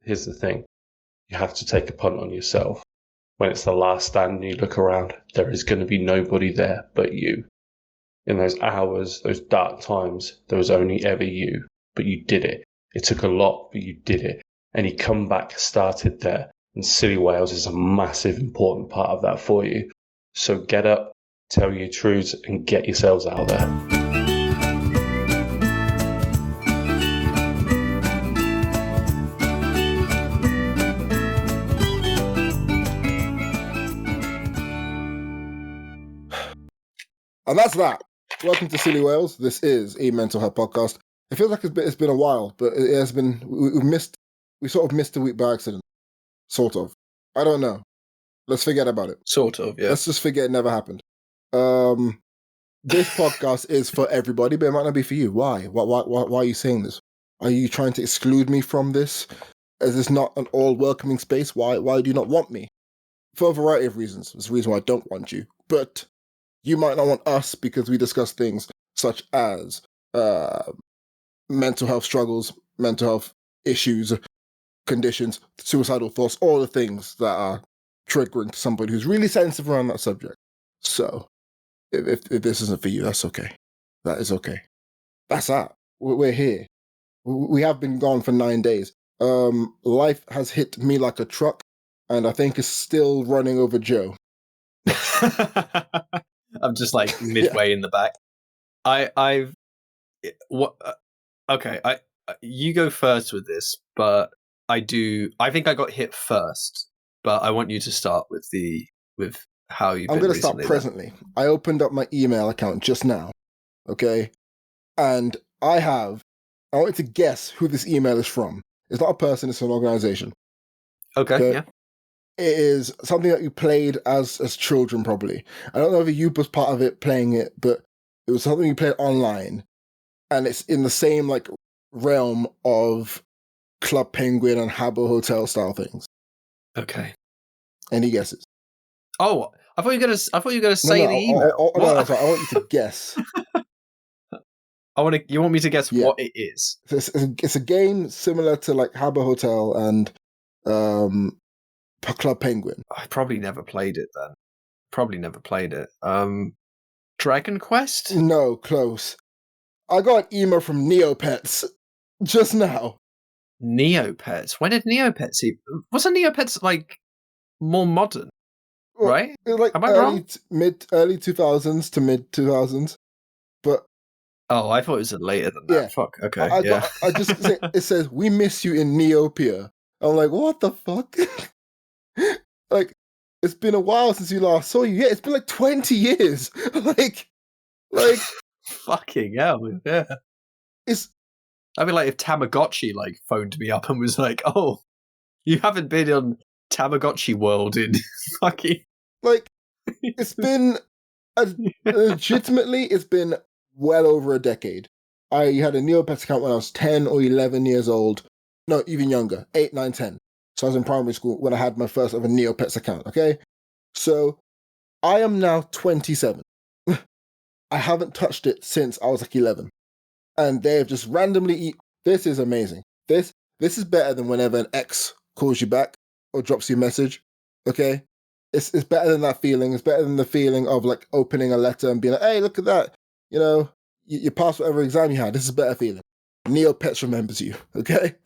here's the thing. You have to take a punt on yourself. When it's the last stand and you look around, there is going to be nobody there but you. In those hours, those dark times, there was only ever you. But you did it. It took a lot, but you did it. Any comeback started there. And Silly Wales is a massive, important part of that for you. So get up, tell your truths, and get yourselves out there. And that's that. Welcome to Silly Wales. This is a mental health podcast. It feels like it's been a while, but it has been. We sort of missed a week by accident. Sort of. I don't know. Let's forget about it. Sort of, yeah. Let's just forget it never happened. This podcast is for everybody, but it might not be for you. Why? Why are you saying this? Are you trying to exclude me from this? Is this not an all-welcoming space? Why do you not want me? For a variety of reasons. There's a reason why I don't want you. But you might not want us because we discuss things such as mental health struggles, mental health issues, conditions, suicidal thoughts, all the things that are triggering to somebody who's really sensitive around that subject. So, if this isn't for you, that's okay. That is okay. That's that. We're here. We have been gone for 9 days. Life has hit me like a truck, and I think it's still running over Joe. I'm just like midway in the back. Okay, you go first with this, but I think I got hit first, but I want you to start with how you've been. I'm going to start presently. I opened up my email account just now, okay? And I want you to guess who this email is from. It's not a person, it's an organization. Okay, yeah. It is something that you played as children, probably. I don't know if you was part of it playing it, but it was something you played online. And it's in the same realm of Club Penguin and Habbo Hotel style things. Okay. Any guesses? Oh, I thought you were gonna say the email. No, sorry, I want you to guess. You want me to guess what it is? It's a game similar to Habbo Hotel and Club Penguin. I probably never played it then. Dragon Quest? No, close. I got an email from Neopets just now. Neopets? When did Neopets wasn't Neopets more modern? Well, right? It was Am I wrong? Early 2000s to mid 2000s. But oh, I thought it was later than that. Yeah. Fuck. Okay. I just say, it says we miss you in Neopia. I'm like, what the fuck? It's been a while since you last saw you. Yeah, it's been 20 years. like fucking hell. Yeah. I mean, if Tamagotchi phoned me up and was like, "Oh, you haven't been on Tamagotchi World in fucking." It's been legitimately, it's been well over a decade. I had a Neopets account when I was 10 or 11 years old. No, even younger, 8, 9, 10. So I was in primary school when I had my first ever Neopets account, okay? So I am now 27. I haven't touched it since I was 11. And they've just randomly this is amazing. This is better than whenever an ex calls you back or drops you a message, okay? It's better than that feeling. It's better than the feeling of opening a letter and being like, hey, look at that. You know, you passed whatever exam you had. This is a better feeling. Neopets remembers you, okay?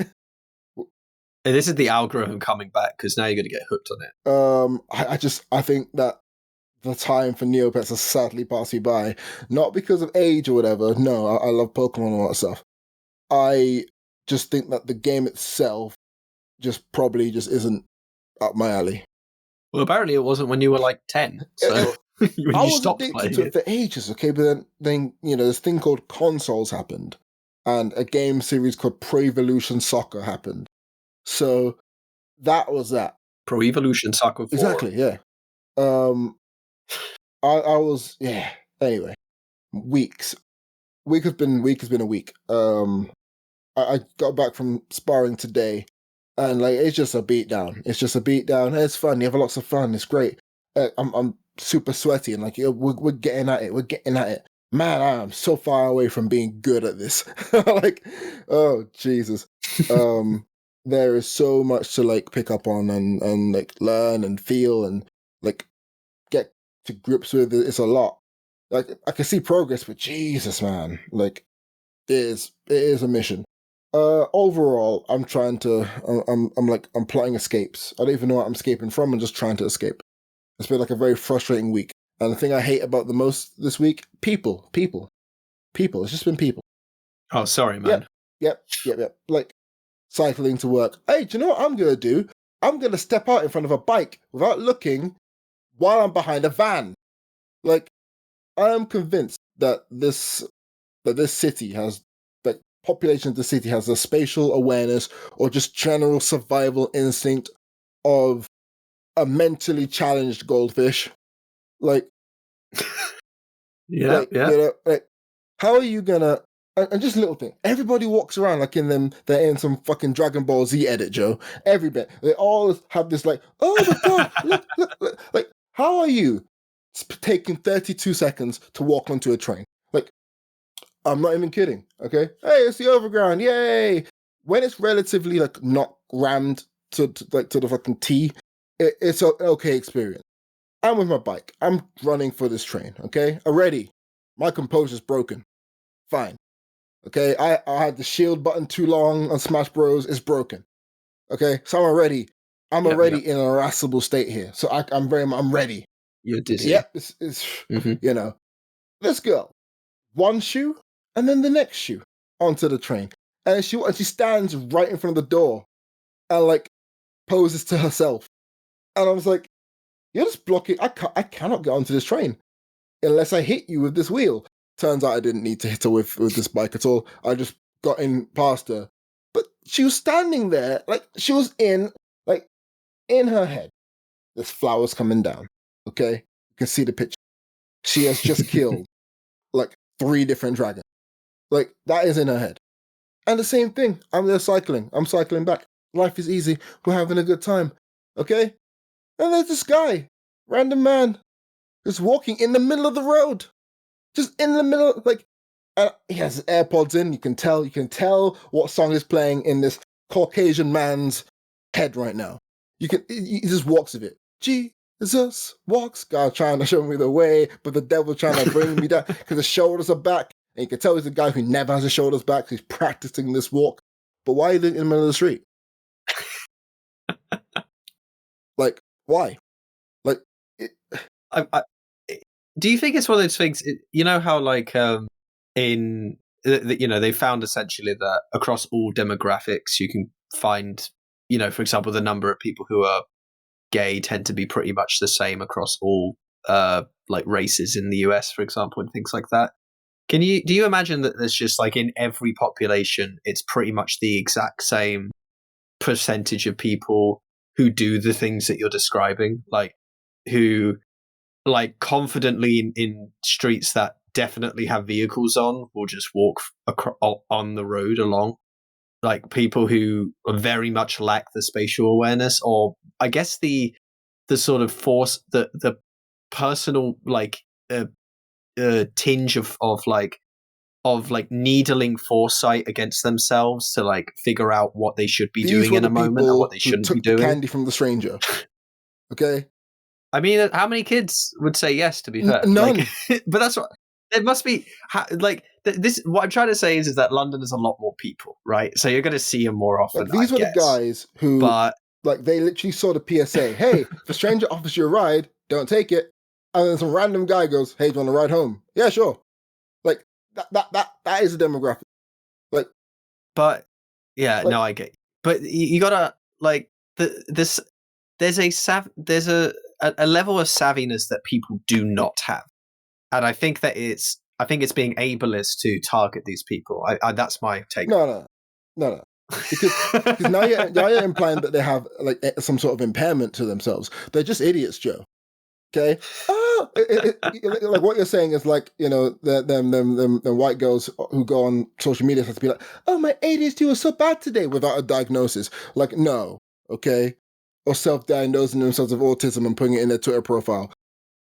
And this is the algorithm coming back because now you're going to get hooked on it. I think that the time for Neopets has sadly passed me by. Not because of age or whatever. No, I love Pokemon and all that stuff. I just think that the game itself probably isn't up my alley. Well, apparently it wasn't when you were 10. So when I you was stopped addicted playing to it for ages, okay? But then this thing called consoles happened, and a game series called Pro Evolution Soccer happened. So that was that. Pro Evolution Soccer 4. Exactly, yeah. I was Anyway, weeks. Week has been a week. I got back from sparring today, and it's just a beatdown. It's just a beatdown. It's fun. You have lots of fun. It's great. I'm super sweaty, and we're getting at it. We're getting at it. Man, I am so far away from being good at this. Oh Jesus. there is so much to like pick up on and like learn and feel and like get to grips with. It's a lot. Like I can see progress, but Jesus, man, like it is a mission. Overall, I'm trying to. I'm plotting escapes. I don't even know what I'm escaping from. I'm just trying to escape. It's been like a very frustrating week. And the thing I hate about the most this week, people. It's just been people. Oh, sorry, man. Yep. Like cycling to work. Hey, do you know what I'm gonna do? I'm gonna step out in front of a bike without looking while I'm behind a van. Like, I am convinced that this city has, the population of the city has a spatial awareness or just general survival instinct of a mentally challenged goldfish. Like, Yeah. like, how are you gonna? And just a little thing. Everybody walks around like in them. They're in some fucking Dragon Ball Z edit, Joe. Everybody. They all have this like, oh my god, look. Like, how are you taking 32 seconds to walk onto a train? Like, I'm not even kidding. Okay. Hey, it's the overground. Yay! When it's relatively like not rammed to like to the fucking T, it's an okay experience. I'm with my bike. I'm running for this train. Okay. Already, my composure's broken. Fine. Okay. I had the shield button too long on Smash Bros. It's broken. Okay. So I'm already in an irascible state here. So I'm ready. You're dizzy. Yep. It's let's go. One shoe and then the next shoe onto the train. And she stands right in front of the door and like poses to herself. And I was like, you're just blocking. I cannot get onto this train unless I hit you with this wheel. Turns out I didn't need to hit her with this bike at all. I just got in past her. But she was standing there, like she was in her head. There's flowers coming down. Okay? You can see the picture. She has just killed like 3 different dragons. Like, that is in her head. And the same thing. I'm there cycling. I'm cycling back. Life is easy. We're having a good time. Okay? And there's this guy, random man, just walking in the middle of the road. Just in the middle, like, he has his AirPods in. You can tell what song is playing in this Caucasian man's head right now. He just walks with it. Jesus walks. God trying to show me the way, but the devil trying to bring me down because the shoulders are back. And you can tell he's a guy who never has his shoulders back. He's practicing this walk. But why are you in the middle of the street? Like, why? Like, do you think it's one of those things? You know how like they found essentially that across all demographics you can find, for example, the number of people who are gay tend to be pretty much the same across all like races in the US, for example, and things like that. Do you imagine that there's just like in every population, it's pretty much the exact same percentage of people who do the things that you're describing, like who like confidently in streets that definitely have vehicles on will just walk on the road along, like people who very much lack the spatial awareness, or I guess the sort of force, the personal like tinge of needling foresight against themselves to like figure out what they should be doing in a moment and what they shouldn't be doing. The candy from the stranger. Okay. I mean, how many kids would say yes? To be fair, none. Like, but that's what it must be. Like this, what I'm trying to say is that London is a lot more people, right? So you're going to see them more often. Like, these were the guys who, like, they literally saw the PSA. Hey, if a stranger offers you a ride, don't take it. And then some random guy goes, "Hey, do you want to ride home?" Yeah, sure. Like that is a demographic. Like, but yeah, no, I get you. But you gotta like there's a level of savviness that people do not have, and I think it's being ableist to target these people. That's my take. No. Because now you're implying that they have like some sort of impairment to themselves. They're just idiots, Joe. Okay. Like what you're saying is like, them white girls who go on social media have to be like, oh, my ADHD was so bad today without a diagnosis. Like, no. Okay. Or self-diagnosing themselves with autism and putting it in their Twitter profile.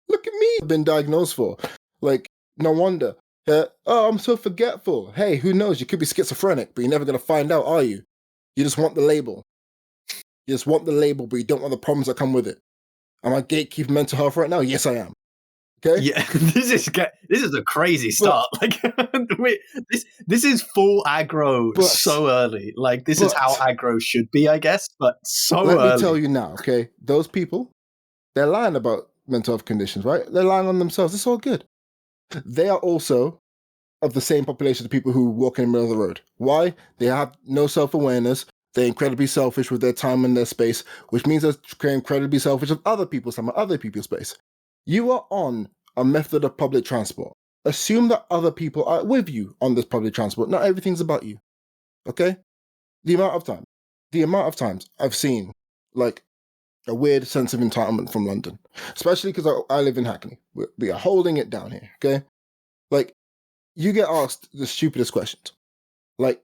Look at me. I've been diagnosed for. Like, no wonder. Oh, I'm so forgetful. Hey, who knows? You could be schizophrenic, but you're never going to find out, are you? You just want the label. You just want the label, but you don't want the problems that come with it. Am I gatekeeping mental health right now? Yes, I am. Okay. Yeah, this is a crazy start. Like, this is full aggro But- so early. Like, this is how aggro should be, I guess. But so Let early. me tell you now, okay? Those people, they're lying about mental health conditions, right? They're lying on themselves. It's all good. They are also of the same population of people who walk in the middle of the road. Why? They have no self-awareness. They're incredibly selfish with their time and their space, which means they're incredibly selfish with other people's time and other people's space. You are on a method of public transport. Assume that other people are with you on this public transport. Not everything's about you. Okay? The amount of times I've seen like a weird sense of entitlement from London, especially because I live in Hackney. We are holding it down here. Okay? Like, you get asked the stupidest questions. Like,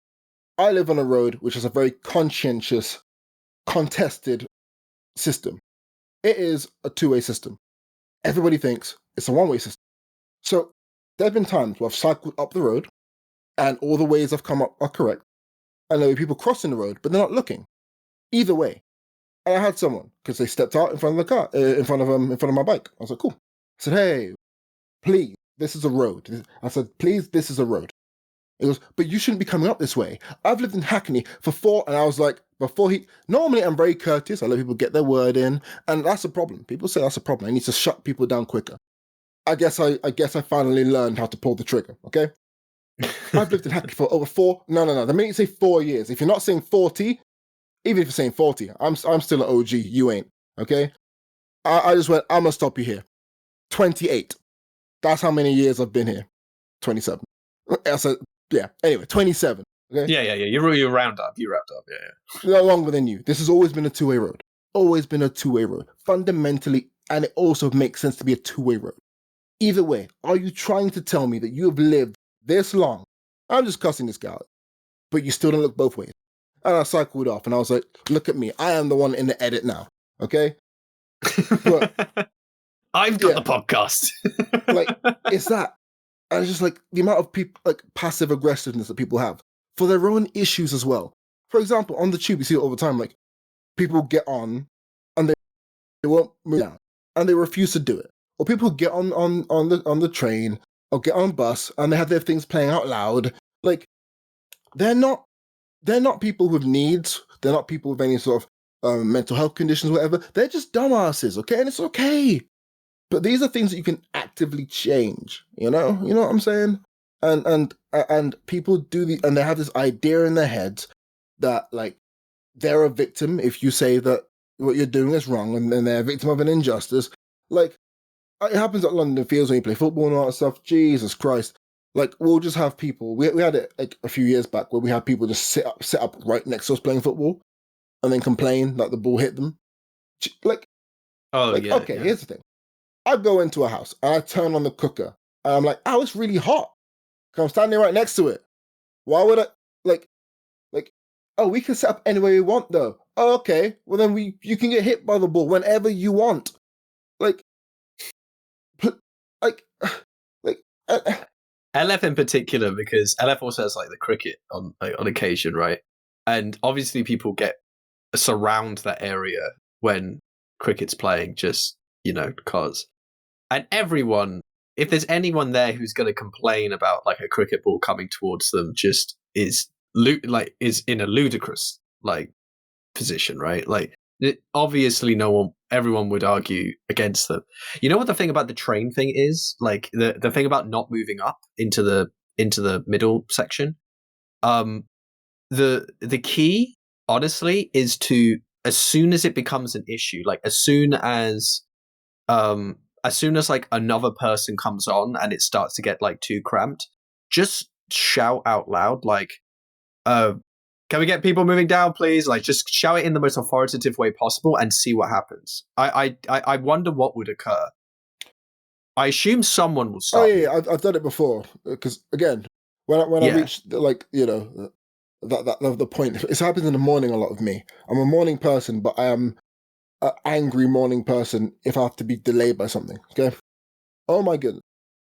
I live on a road which is a very conscientious, contested system. It is a two-way system. Everybody thinks it's a one-way system. So there have been times where I've cycled up the road and all the ways I've come up are correct. And there were people crossing the road, but they're not looking. Either way. And I had someone, because they stepped out in front of the car, in front of my bike. I was like, cool. I said, hey, please, this is a road. I said, please, this is a road. He goes, but you shouldn't be coming up this way. I've lived in Hackney for 4, and I was like, normally I'm very courteous. I let people get their word in, and that's a problem. People say that's a problem. I need to shut people down quicker. I guess I finally learned how to pull the trigger, okay? I've lived in Hackney for over 4, no. The minute you say 4 years, if you're not saying 40, even if you're saying 40, I'm still an OG, you ain't, okay? I just went, I'm gonna stop you here. 28. That's how many years I've been here. 27. I said, yeah, anyway, 27. Okay? Yeah. You round up. You wrapped up. Yeah. No longer than you. This has always been a two-way road. Always been a two-way road. Fundamentally, and it also makes sense to be a two-way road. Either way, are you trying to tell me that you have lived this long? I'm just cussing this guy out. But you still don't look both ways. And I cycled off and I was like, look at me. I am the one in the edit now. Okay? But I've got the podcast. Like, it's that. And it's just like the amount of people, like passive aggressiveness that people have for their own issues as well. For example, on the tube, you see it all the time. Like, people get on and they won't move down and they refuse to do it. Or people get on the train or get on a bus and they have their things playing out loud. Like, they're not people with needs. They're not people with any sort of mental health conditions, whatever. They're just dumbasses, okay? And it's okay. But these are things that you can actively change. You know what I'm saying? And people do and they have this idea in their heads that like they're a victim if you say that what you're doing is wrong, and then they're a victim of an injustice. Like, it happens at London Fields when you play football and all that stuff. Jesus Christ. Like, we'll just have people. We had it like a few years back where we had people just sit up right next to us playing football, and then complain that the ball hit them. Like, okay, here's the thing. I go into a house and I turn on the cooker and I'm like, oh, it's really hot. I'm standing right next to it. Why would I like? Oh, we can set up any way we want though. Oh, okay. Well, then you can get hit by the ball whenever you want. Like. LF in particular, because LF also has like the cricket on occasion, right? And obviously people surround that area when cricket's playing, just, because. And everyone, if there's anyone there who's going to complain about like a cricket ball coming towards them, just is in a ludicrous like position, right? Like, obviously everyone would argue against them. You know what the thing about the train thing is? Like, the thing about not moving up into the middle section. The key, honestly, is to, as soon as it becomes an issue, like as soon as like another person comes on and it starts to get like too cramped, just shout out loud, like, can we get people moving down, please? Like, just shout it in the most authoritative way possible and see what happens. I wonder what would occur. I assume someone will start. Oh yeah, I've done it before. Because again, when I reach the point, it happens in the morning a lot of me. I'm a morning person, but I am an angry morning person if I have to be delayed by something. Okay. Oh my goodness.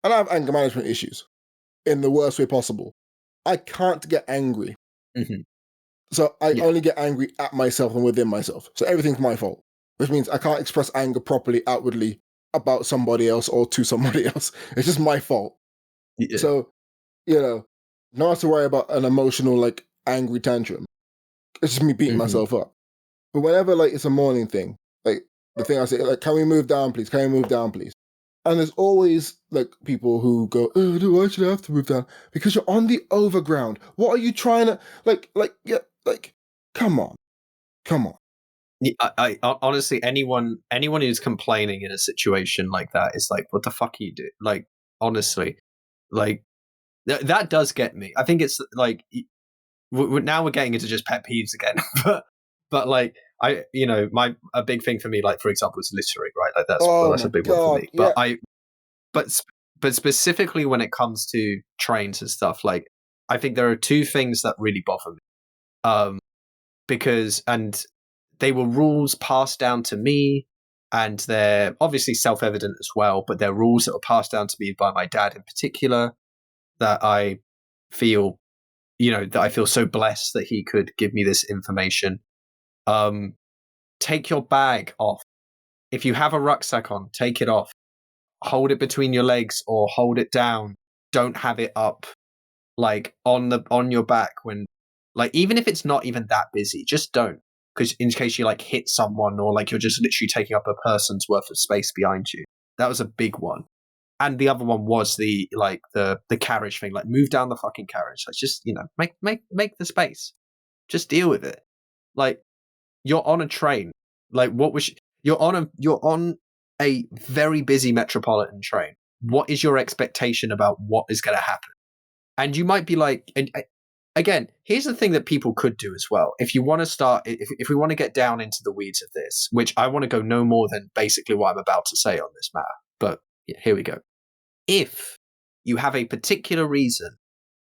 And I have anger management issues in the worst way possible. I can't get angry. Mm-hmm. So I Yeah. only get angry at myself and within myself. So everything's my fault, which means I can't express anger properly outwardly about somebody else or to somebody else. It's just my fault. Yeah. So, not have to worry about an emotional, like, angry tantrum. It's just me beating myself up. But whenever, like, it's a morning thing, like, the thing I say, like, can we move down, please? Can we move down, please? And there's always, like, people who go, oh, no, why should I have to move down? Because you're on the overground. What are you trying to, come on. Come on. I honestly, anyone who's complaining in a situation like that is like, what the fuck are you doing? Like, honestly, like that does get me. I think it's like now we're getting into just pet peeves again, but like a big thing for me, like for example, is littering, right? Like that's my a big one for God, me. yeah. But specifically when it comes to trains and stuff, like I think there are two things that really bother me. Because they were rules passed down to me, and they're obviously self-evident as well, but they're rules that were passed down to me by my dad in particular, that I feel so blessed that he could give me this information. Take your bag off. If you have a rucksack on, take it off. Hold it between your legs or hold it down. Don't have it up like on your back when, like, even if it's not even that busy, just don't, because in case you like hit someone or like you're just literally taking up a person's worth of space behind you. That was a big one. And the other one was the carriage thing, like move down the fucking carriage. Like just make the space, just deal with it. Like you're on a train. Like you're on a very busy metropolitan train. What is your expectation about what is going to happen? And you might be like, and again, here's the thing that people could do as well. If you want to start, if we want to get down into the weeds of this, which I want to go no more than basically what I'm about to say on this matter, but yeah, here we go. If you have a particular reason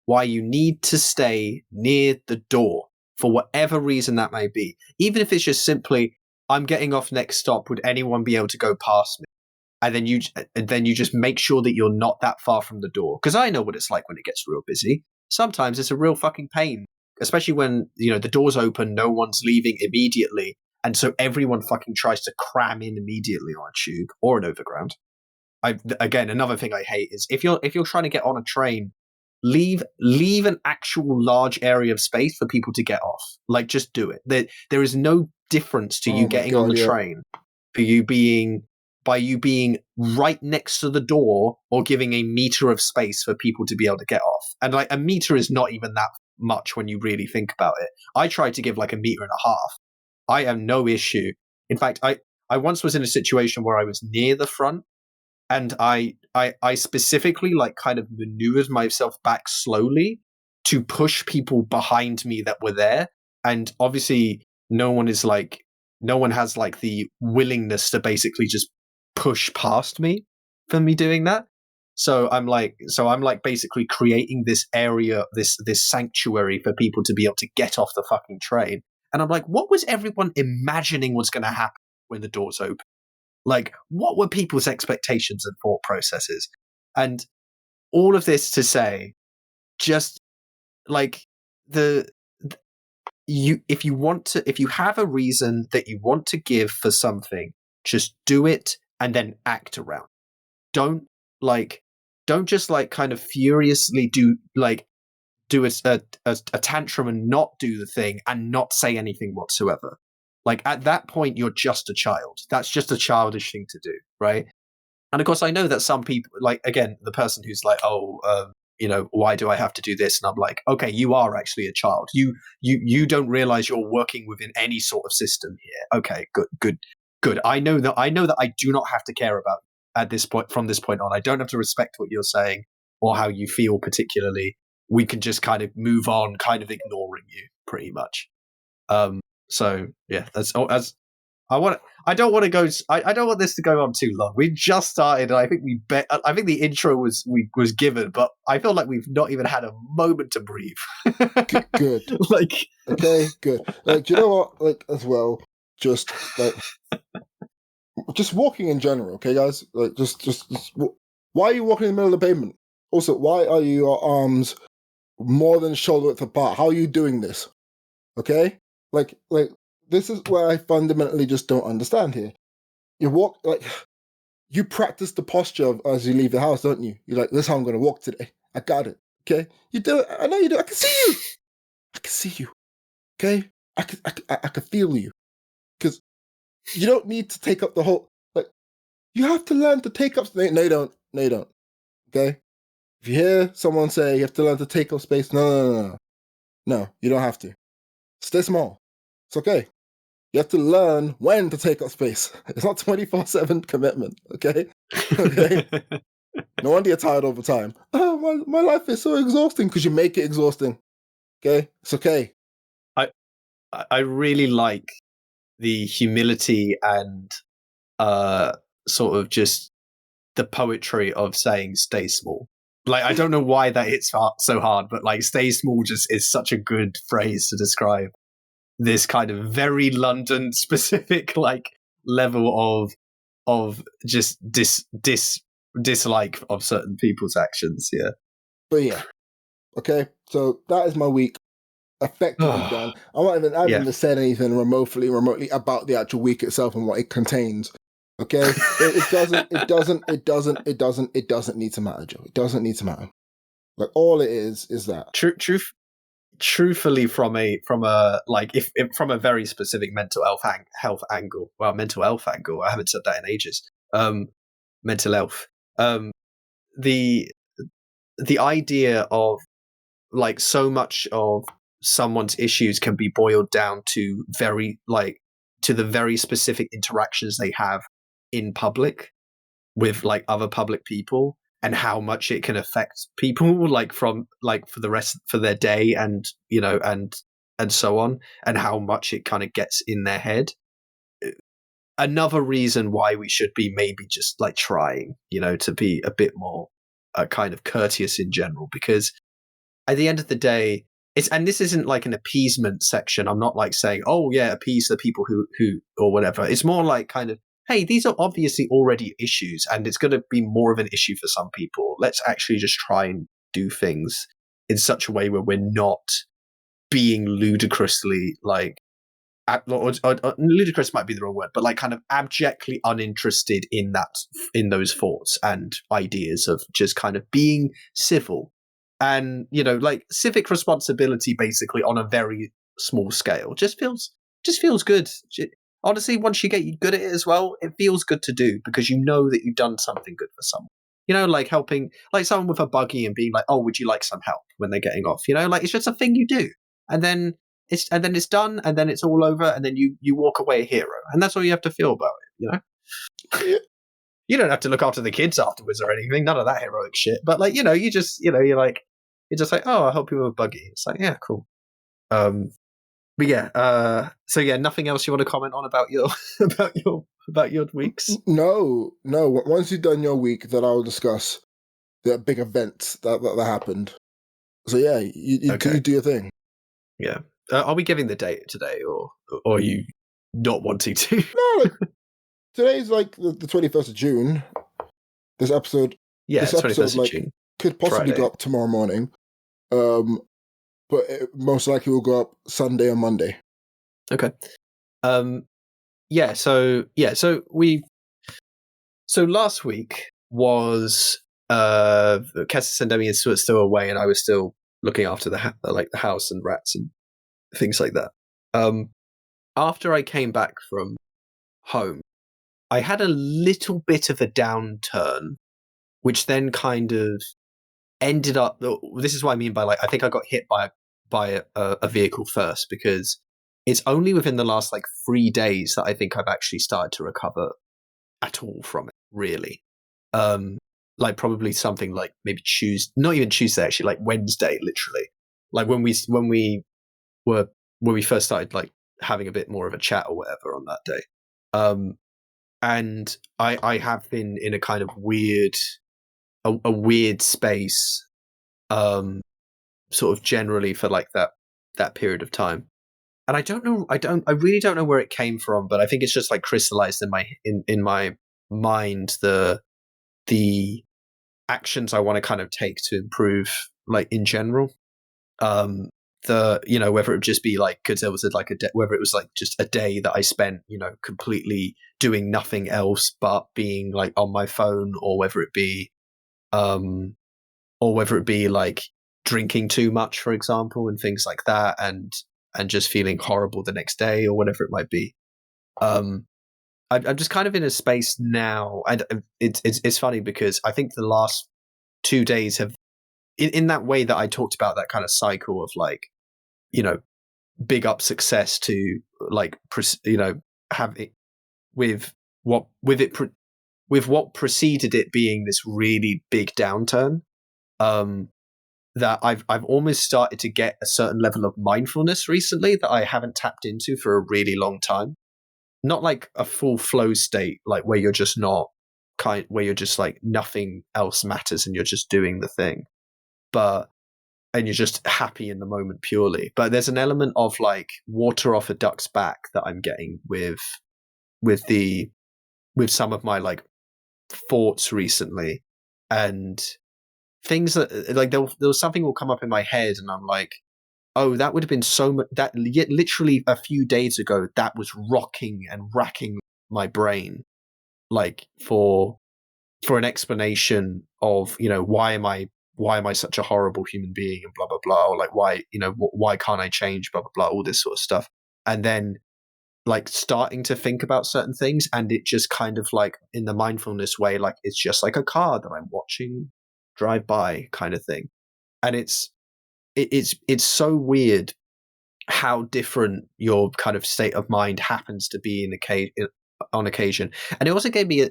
why you need to stay near the door, for whatever reason that may be, even if it's just simply, I'm getting off next stop, would anyone be able to go past me? And then you just make sure that you're not that far from the door. Because I know what it's like when it gets real busy. Sometimes it's a real fucking pain, especially when the door's open, no one's leaving immediately, and so everyone fucking tries to cram in immediately on a tube or an overground. Again, another thing I hate is if you're trying to get on a train, leave an actual large area of space for people to get off. Like, just do it. There is no difference to you getting on the train for you being right next to the door or giving a meter of space for people to be able to get off. And like a meter is not even that much when you really think about it. I tried to give like a meter and a half. I have no issue. In fact, I once was in a situation where I was near the front, and I specifically like kind of maneuvered myself back slowly to push people behind me that were there. And obviously no one has like the willingness to basically just push past me for me doing that. So I'm like basically creating this area, this sanctuary for people to be able to get off the fucking train. And I'm like, what was everyone imagining was going to happen when the doors open? Like, what were people's expectations and thought processes? And all of this to say, just like if you have a reason that you want to give for something, just do it and then act around. Don't just like kind of furiously do a tantrum and not do the thing and not say anything whatsoever. Like at that point, you're just a child. That's just a childish thing to do, right? And of course, I know that some people, like again, the person who's like, why do I have to do this? And I'm like, okay, you are actually a child. You don't realize you're working within any sort of system here. Okay, good. I know that I do not have to care about at this point. From this point on, I don't have to respect what you're saying or how you feel particularly. We can just kind of move on, kind of ignoring you, pretty much. So yeah, that's as I don't want this to go on too long. We just started, and I think the intro was given, but I feel like we've not even had a moment to breathe. Good. Like, okay, good. Like, do you know what? Like, as well, just walking in general. Okay, guys. Like, just why are you walking in the middle of the pavement? Also, why are your arms more than shoulder width apart? How are you doing this? Okay, like this is where I fundamentally just don't understand here. You walk like you practice the posture of, as you leave the house, don't you? You're like, this is how I'm going to walk today. I got it. Okay, you do it. I know you do. I can see you. I can see you. Okay, I can feel you because you don't need to take up the whole like. You have to learn to take up. No, you don't. No, you don't. Okay. If you hear someone say you have to learn to take up space, no. No, you don't have to. Stay small. It's okay. You have to learn when to take up space. It's not 24/7 commitment, okay? Okay? No wonder you're tired all the time. Oh, my life is so exhausting because you make it exhausting. Okay? It's okay. I really like the humility and sort of just the poetry of saying stay small. Like, I don't know why that hits so hard, but like stay small just is such a good phrase to describe this kind of very London specific like level of just dislike of certain people's actions. Yeah. But yeah. Okay? So that is my week effectively done. I'm not even, I haven't even said anything remotely about the actual week itself and what it contains. Okay? It doesn't need to matter, Joe. It doesn't need to matter. Like all it is that. Truthfully, from a like if from a very specific mental health angle, I haven't said that in ages. Mental health. The idea of like so much of someone's issues can be boiled down to the very specific interactions they have in public with like other public people, and how much it can affect people like from like for their day, and you know, and so on, and how much it kind of gets in their head. Another reason why we should be maybe just like trying, you know, to be a bit more kind of courteous in general, because at the end of the day, and this isn't like an appeasement section. I'm not like saying, oh yeah, appease the people who or whatever. It's more like kind of, hey, these are obviously already issues, and it's going to be more of an issue for some people. Let's actually just try and do things in such a way where we're not being ludicrously like, or ludicrous might be the wrong word, but like kind of abjectly uninterested in those thoughts and ideas of just kind of being civil. And, you know, like civic responsibility basically on a very small scale just feels good. Honestly, once you get good at it as well, it feels good to do because you know that you've done something good for someone. You know, like helping like someone with a buggy and being like, oh, would you like some help when they're getting off? You know, like it's just a thing you do. And then it's done, and then it's all over, and then you walk away a hero. And that's all you have to feel about it, you know? Yeah. You don't have to look after the kids afterwards or anything. None of that heroic shit. But like, you know, you're just like, oh, I'll help you with a buggy. It's like, yeah, cool. But yeah, so yeah, nothing else you want to comment on about your about your weeks? No. Once you've done your week, then I'll discuss the big events that happened. So yeah, you do your thing. Yeah. Are we giving the date today, or are you not wanting to? No, like, today's like the 21st of June. This episode, Yeah, this 21st episode of like June. could possibly Friday. go up tomorrow morning, but it most likely will go up Sunday or Monday. Okay. Yeah. So last week was Kessis and Demi is still away, and I was still looking after the house and rats and things like that. After I came back from home, I had a little bit of a downturn, which then kind of ended up. This is what I mean by like, I think I got hit by a vehicle first, because it's only within the last like 3 days that I think I've actually started to recover at all from it, really. Like probably something like maybe not even Tuesday, actually, like Wednesday, literally. Like when we first started like having a bit more of a chat or whatever on that day. And I have been in a kind of weird space, sort of generally for like that period of time. And I really don't know where it came from, but I think it's just like crystallized in my mind the actions I want to kind of take to improve, like in general. whether it would just be like, because there was like whether it was like just a day that I spent, completely doing nothing else but being like on my phone, or whether it be like drinking too much, for example, and things like that, and just feeling horrible the next day, or whatever it might be. I'm just kind of in a space now, and it's funny because I think the last 2 days have, in that way that I talked about, that kind of cycle of like, big up success to like, have it with what preceded it being this really big downturn. That I've almost started to get a certain level of mindfulness recently that I haven't tapped into for a really long time. Not like a full flow state, like where you're just where you're just like nothing else matters and you're just doing the thing, and you're just happy in the moment purely. But there's an element of like water off a duck's back that I'm getting with some of my like thoughts recently, and things that like there was something will come up in my head and I'm like, oh, that would have been so much, that literally a few days ago that was rocking and racking my brain, like for an explanation of, why am I such a horrible human being, and blah blah blah, or like why can't I change, blah blah blah, all this sort of stuff. And then like starting to think about certain things, and it just kind of like, in the mindfulness way, like it's just like a car that I'm watching drive by, kind of thing. And it's so weird how different your kind of state of mind happens to be on occasion. And it also gave me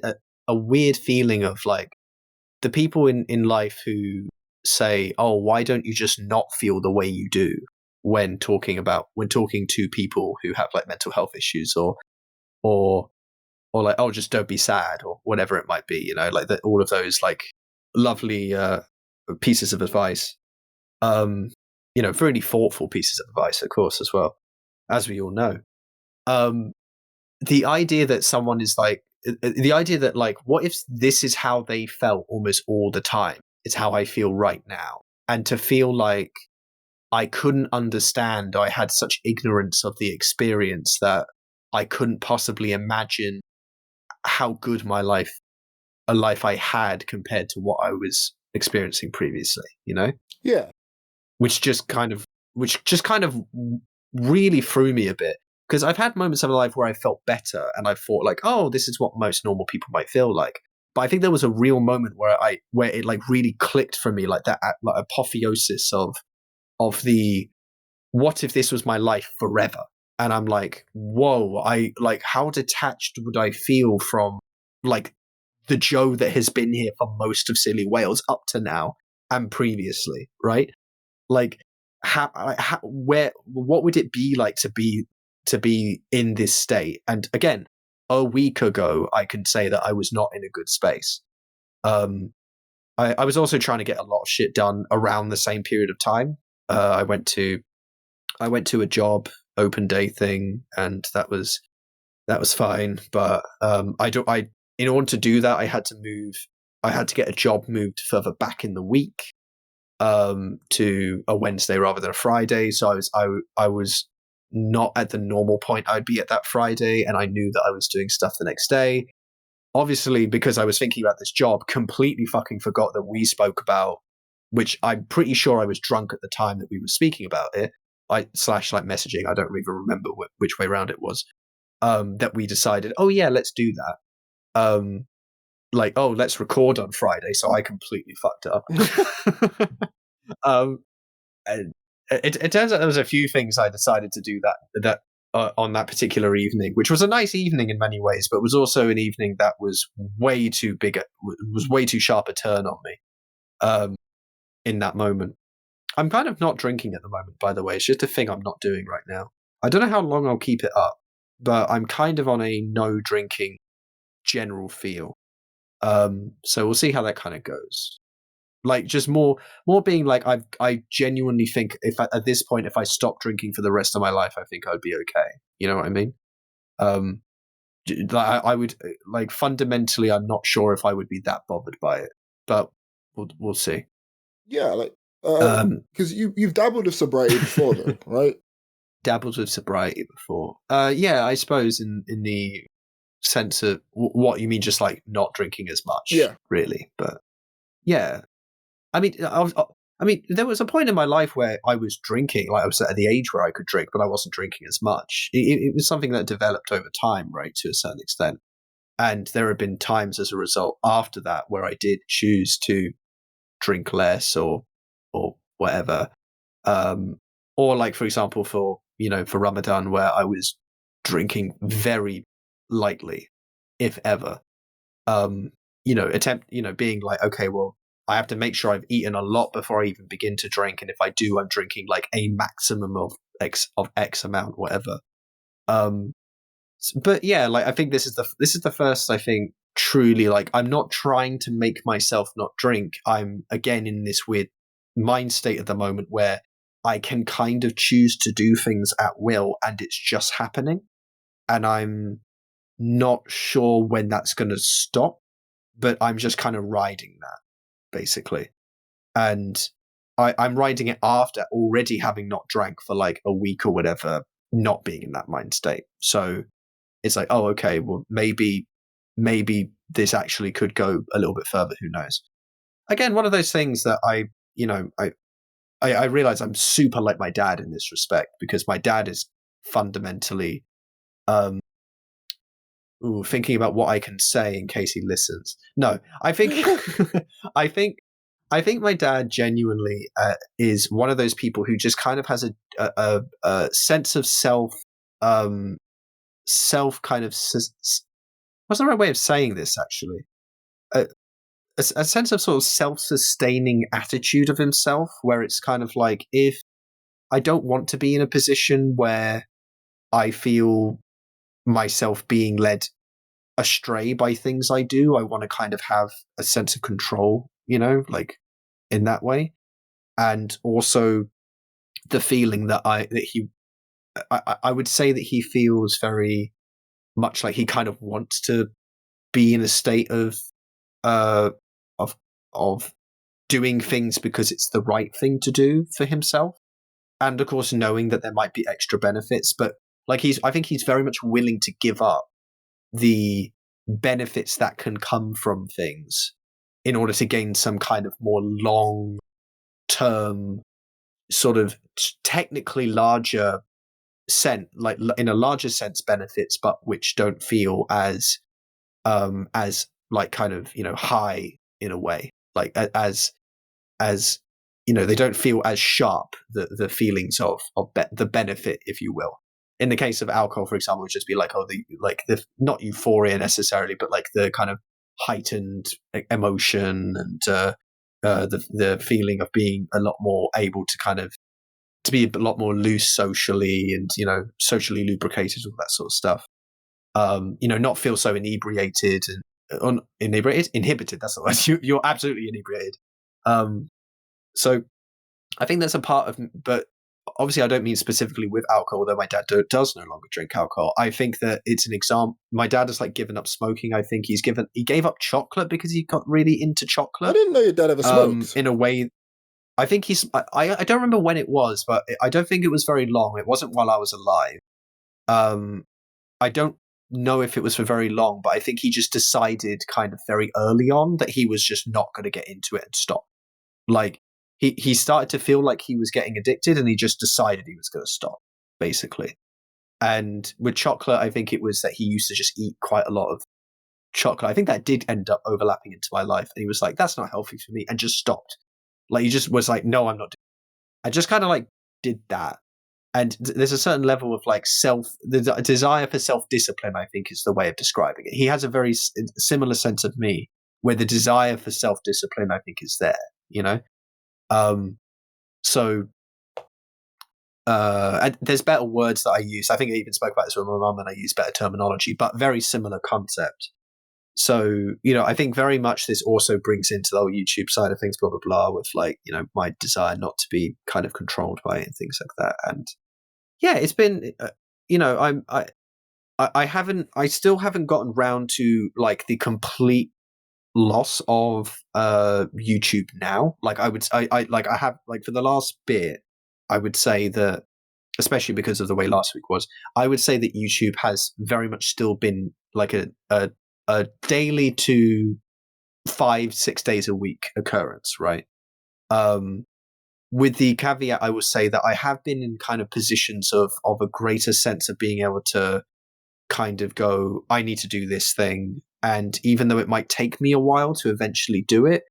a weird feeling of like the people in life who say, oh, why don't you just not feel the way you do when talking to people who have like mental health issues, or like, oh, just don't be sad, or whatever it might be, like all of those like lovely pieces of advice, really thoughtful pieces of advice, of course, as well, as we all know. The idea that someone is like, the idea that like, what if this is how they felt almost all the time? It's how I feel right now. And to feel like I couldn't understand, I had such ignorance of the experience that I couldn't possibly imagine how good a life I had compared to what I was experiencing previously, Yeah. which just kind of really threw me a bit, because I've had moments of my life where I felt better and I thought like, oh, this is what most normal people might feel like. But I think there was a real moment where it like really clicked for me, like that like apotheosis of the, what if this was my life forever? And I'm like, whoa, how detached would I feel from like the Joe that has been here for most of Silly Wales up to now and previously, right? Like, what would it be like to be in this state? And again, a week ago, I can say that I was not in a good space. I was also trying to get a lot of shit done around the same period of time. I went to a job open day thing, and that was fine. But in order to do that, I had to get a job moved further back in the week, to a Wednesday rather than a Friday. So I was not at the normal point I'd be at that Friday, and I knew that I was doing stuff the next day. Obviously, because I was thinking about this job, completely fucking forgot that we spoke about, which I'm pretty sure I was drunk at the time that we were speaking about it. Like messaging, I don't even remember which way around it was. That we decided, oh yeah, let's do that. Like, oh, let's record on Friday. So I completely fucked up. And it turns out there was a few things I decided to do that on that particular evening, which was a nice evening in many ways, but was also an evening that was way too big, was way too sharp a turn on me. In that moment, I'm kind of not drinking at the moment, by the way. It's just a thing I'm not doing right now. I don't know how long I'll keep it up, but I'm kind of on a no drinking general feel. So we'll see how that kind of goes. Like, just more being like, I genuinely think at this point, if I stop drinking for the rest of my life, I think I'd be okay. You know what I mean? I would, like, fundamentally, I'm not sure if I would be that bothered by it, but we'll see. Yeah, like Because you've dabbled with sobriety before, though, right? Dabbled with sobriety before. Yeah, I suppose in the sense of what you mean, just like not drinking as much, Yeah. really. But yeah, I mean, there was a point in my life where I was drinking, like I was at the age where I could drink, but I wasn't drinking as much. It was something that developed over time, right, to a certain extent. And there have been times as a result after that where I did choose to drink less or whatever. Or like, for example, for Ramadan, where I was drinking very lightly, if ever. Being like, okay, well, I have to make sure I've eaten a lot before I even begin to drink, and if I do, I'm drinking like a maximum of X amount, whatever. But yeah, like I think this is the first, I think, truly, like, I'm not trying to make myself not drink. I'm again in this weird mind state at the moment where I can kind of choose to do things at will, and it's just happening, and I'm not sure when that's going to stop, but I'm just kind of riding that, basically. And I'm riding it after already having not drank for like a week or whatever, not being in that mind state. So it's like, oh, okay, well, maybe this actually could go a little bit further. Who knows? Again, one of those things that I realize I'm super like my dad in this respect, because my dad is fundamentally thinking about what I can say in case he listens. No, I think I think my dad genuinely is one of those people who just kind of has a sense of self kind of what's the right way of saying this, actually? A sense of sort of self-sustaining attitude of himself, where it's kind of like, if I don't want to be in a position where I feel myself being led astray by things I do, I want to kind of have a sense of control, like in that way. And also the feeling that I would say that he feels very much like he kind of wants to be in a state of of doing things because it's the right thing to do for himself, and of course knowing that there might be extra benefits, but like I think he's very much willing to give up the benefits that can come from things in order to gain some kind of more long term, sort of technically larger sense, like in a larger sense benefits, but which don't feel as like kind of high in a way, like as they don't feel as sharp, the feelings of the benefit, if you will. In the case of alcohol, for example, would just be like, the not euphoria necessarily, but like the kind of heightened emotion, and the feeling of being a lot more able to kind of to be a lot more loose socially, and socially lubricated, all that sort of stuff. Not feel so inebriated and inhibited. That's the word. You're absolutely inebriated. So I think that's a part of, but obviously I don't mean specifically with alcohol, although my dad does no longer drink alcohol. I think that it's an example. My dad has like given up smoking. I think he gave up chocolate because he got really into chocolate. I didn't know your dad ever smoked. In a way, I think I don't remember when it was, but I don't think it was very long. It wasn't while I was alive. I don't know if it was for very long, but I think he just decided kind of very early on that he was just not going to get into it and stop. Like he started to feel like he was getting addicted, and he just decided he was going to stop, basically. And with chocolate, I think it was that he used to just eat quite a lot of chocolate. I think that did end up overlapping into my life, and he was like, "That's not healthy for me," and just stopped. Like he just was like, "No, I'm not doing it." I just kind of like did that. And there's a certain level of like the desire for self-discipline, I think, is the way of describing it. He has a very similar sense of me, where the desire for self-discipline, I think, is there, and there's better words that I use. I think I even spoke about this with my mum, and I use better terminology, but very similar concept. So, I think very much this also brings into the whole YouTube side of things, blah, blah, blah, with like, my desire not to be kind of controlled by it and things like that. And yeah, it's been, I still haven't gotten round to like the complete loss of YouTube now. Like I have like for the last bit, I would say that, especially because of the way last week was, I would say that YouTube has very much still been like a daily to 5-6 days a week occurrence, right? With the caveat, I will say that I have been in kind of positions of a greater sense of being able to kind of go, I need to do this thing. And even though it might take me a while to eventually do it,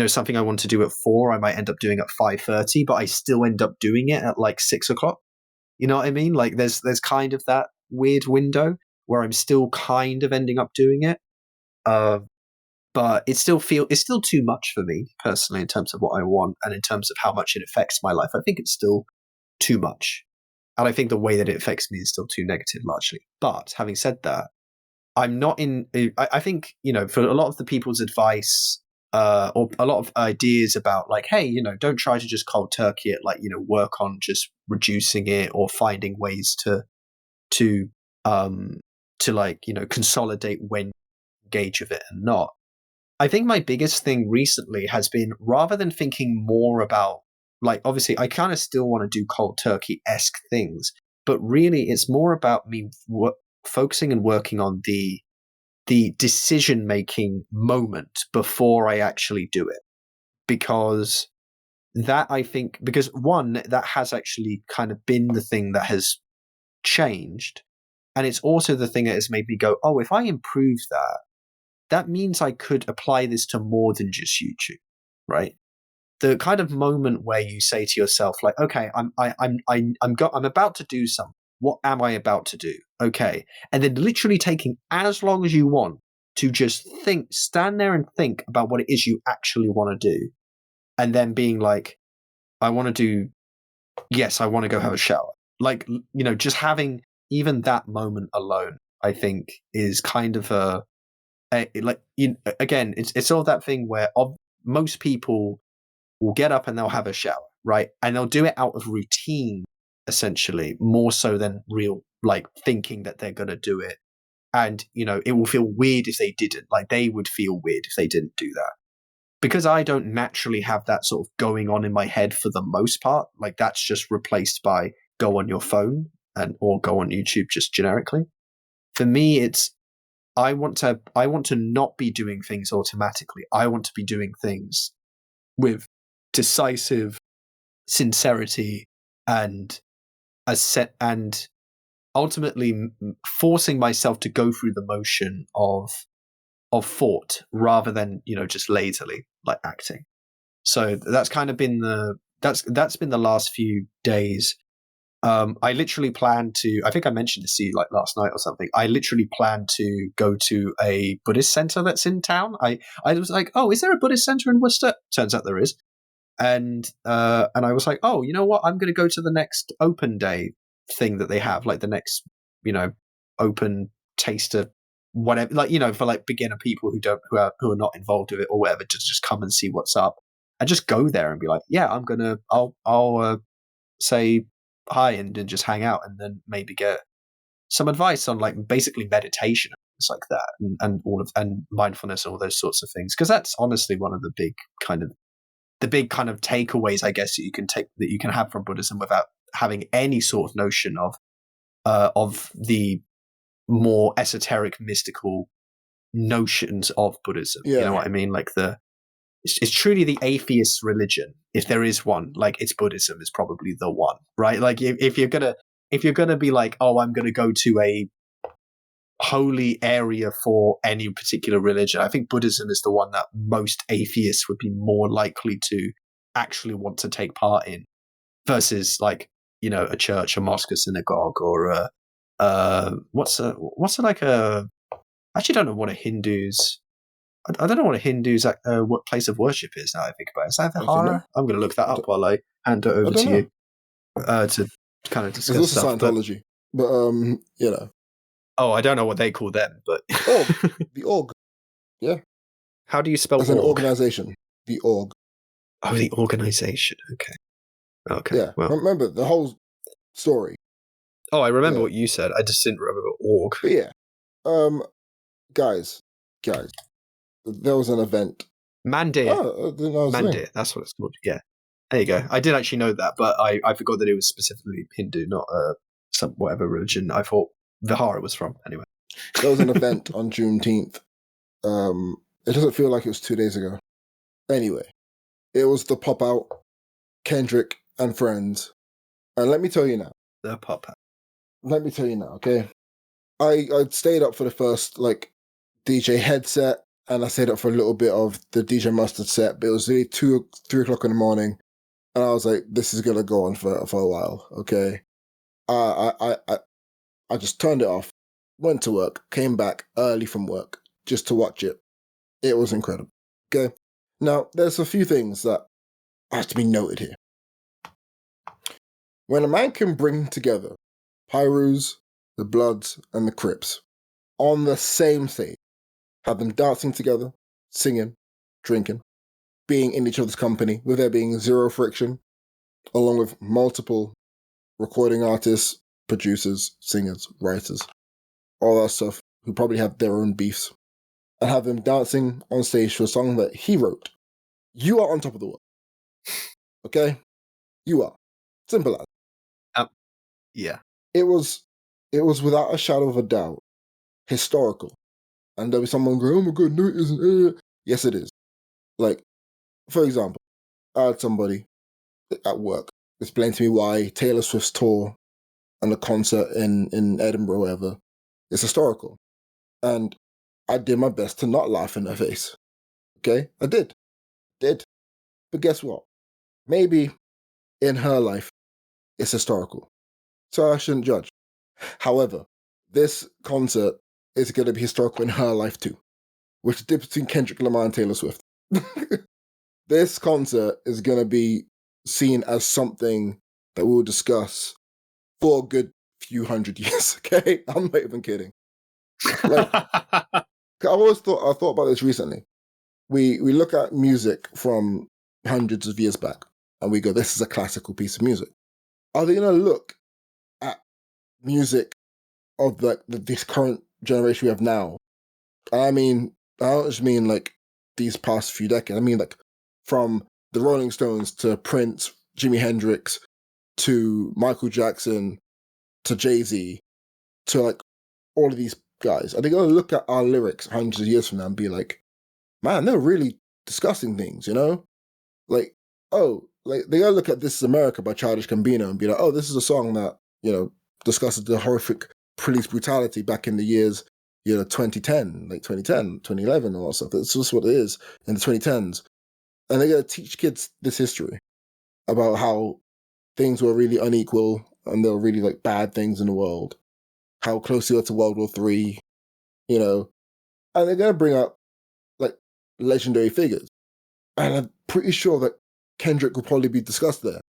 something I want to do at 4, I might end up doing at 5:30, but I still end up doing it at like 6 o'clock. You know what I mean? Like there's kind of that weird window where I'm still kind of ending up doing it. But it's still too much for me personally in terms of what I want and in terms of how much it affects my life. I think it's still too much. And I think the way that it affects me is still too negative largely. But having said that, I'm not in, I think, for a lot of the people's advice or a lot of ideas about like, hey, don't try to just cold turkey it, like, work on just reducing it or finding ways to like, consolidate when you engage with it and not. I think my biggest thing recently has been, rather than thinking more about, like, obviously I kind of still want to do cold turkey-esque things, but really it's more about me focusing and working on the decision-making moment before I actually do it. Because that, I think, because one, that has actually kind of been the thing that has changed. And it's also the thing that has made me go, oh, if I improve that means I could apply this to more than just YouTube, right? The kind of moment where you say to yourself, like, okay, I'm about to do something. What am I about to do? Okay, and then literally taking as long as you want to just stand there and think about what it is you actually want to do, and then being like, I want to go have a shower. Like, just having even that moment alone, I think, is kind of again, it's all that thing where most people will get up and they'll have a shower, right? And they'll do it out of routine, essentially, more so than real, like, thinking that they're going to do it. And, it will feel weird if they didn't. Like, they would feel weird if they didn't do that. Because I don't naturally have that sort of going on in my head for the most part. Like, that's just replaced by go on your phone or go on YouTube just generically. For me, it's, I want to not be doing things automatically. I want to be doing things with decisive sincerity and and ultimately forcing myself to go through the motion of thought rather than just lazily like acting. So that's kind of been that's been the last few days. I literally plan to, I think I mentioned this to you like last night or something. I literally plan to go to a Buddhist center that's in town. I was like, oh, is there a Buddhist center in Worcester? Turns out there is. And I was like, oh, you know what? I'm going to go to the next open day thing that they have, like the next, open taster, whatever, like, for like beginner people who are not involved with it or whatever, to just come and see what's up and just go there and be like, yeah, I'll say hi and just hang out and then maybe get some advice on like basically meditation and things like that and mindfulness and all those sorts of things, because that's honestly one of the big kind of takeaways, I guess, that you can have from Buddhism without having any sort of notion of the more esoteric mystical notions of Buddhism. Yeah. You know what I mean? Like it's truly the atheist religion, if there is one. Like, it's Buddhism is probably the one, right? Like if you're gonna be like, oh, I'm gonna go to a holy area for any particular religion, I think Buddhism is the one that most atheists would be more likely to actually want to take part in, versus like, a church, a mosque, a synagogue, or what's like a, I actually don't know what a Hindu's, I don't know what a Hindu's what place of worship is now I think about it. Is that the Hara? I'm going to look that up while I hand it over to you to kind of discuss There's also stuff. Scientology, but Oh, I don't know what they call them, but the org. Yeah. How do you spell As an org? organization, the org. Oh, the organization. Okay. Yeah. Well, Remember the whole story. I remember what you said. I just didn't remember org. But yeah, guys, there was an event. Mandir. Oh, I didn't know I was saying. Mandir, that's what it's called. Yeah. There you go. I did actually know that, but I forgot that it was specifically Hindu, not some whatever religion I thought Vihara was from. Anyway. There was an event on Juneteenth. It doesn't feel like it was 2 days ago. Anyway, it was the pop out, Kendrick and friends. And let me tell you now. The pop out. Let me tell you now, okay? I stayed up for the first DJ headset, and I stayed up for a little bit of the DJ Mustard set, but it was really 3 o'clock in the morning, and I was like, this is gonna go on for a while, okay? I just turned it off, went to work, came back early from work just to watch it. It was incredible. Okay. Now, there's a few things that have to be noted here. When a man can bring together Pyrus, the Bloods, and the Crips on the same stage, have them dancing together, singing, drinking, being in each other's company, with there being zero friction, along with multiple recording artists, producers, singers, writers, all that stuff, who probably have their own beefs, and have them dancing on stage to a song that he wrote. You are on top of the world. Okay? You are. Simple as. Yeah. It was without a shadow of a doubt historical. And there'll be someone going, oh my god, no it isn't. Yes, it is. Like, for example, I had somebody at work explain to me why Taylor Swift's tour and the concert in Edinburgh or whatever is historical. And I did my best to not laugh in her face. Okay? I did. But guess what? Maybe in her life, it's historical. So I shouldn't judge. However, this concert is going to be historical in her life too, which is the difference between Kendrick Lamar and Taylor Swift. This concert is going to be seen as something that we'll discuss for a good few hundred years, okay? I'm not even kidding. Like, I thought about this recently. We look at music from hundreds of years back and we go, this is a classical piece of music. Are they going to look at music of this current generation we have now? I mean, I don't just mean like these past few decades. I mean like from the Rolling Stones to Prince, Jimi Hendrix, to Michael Jackson, to Jay-Z, to like all of these guys. Are they going to look at our lyrics hundreds of years from now and be like, man, they're really discussing things, you know? Like, oh, like they gotta look at This Is America by Childish Gambino and be like, oh, this is a song that, you know, discusses the horrific police brutality back in the years, 2010, like 2010, 2011, and all that stuff. That's just what it is in the 2010s. And they're gonna teach kids this history about how things were really unequal and there were really like bad things in the world. How close we were to World War III, and they're gonna bring up like legendary figures. And I'm pretty sure that Kendrick will probably be discussed there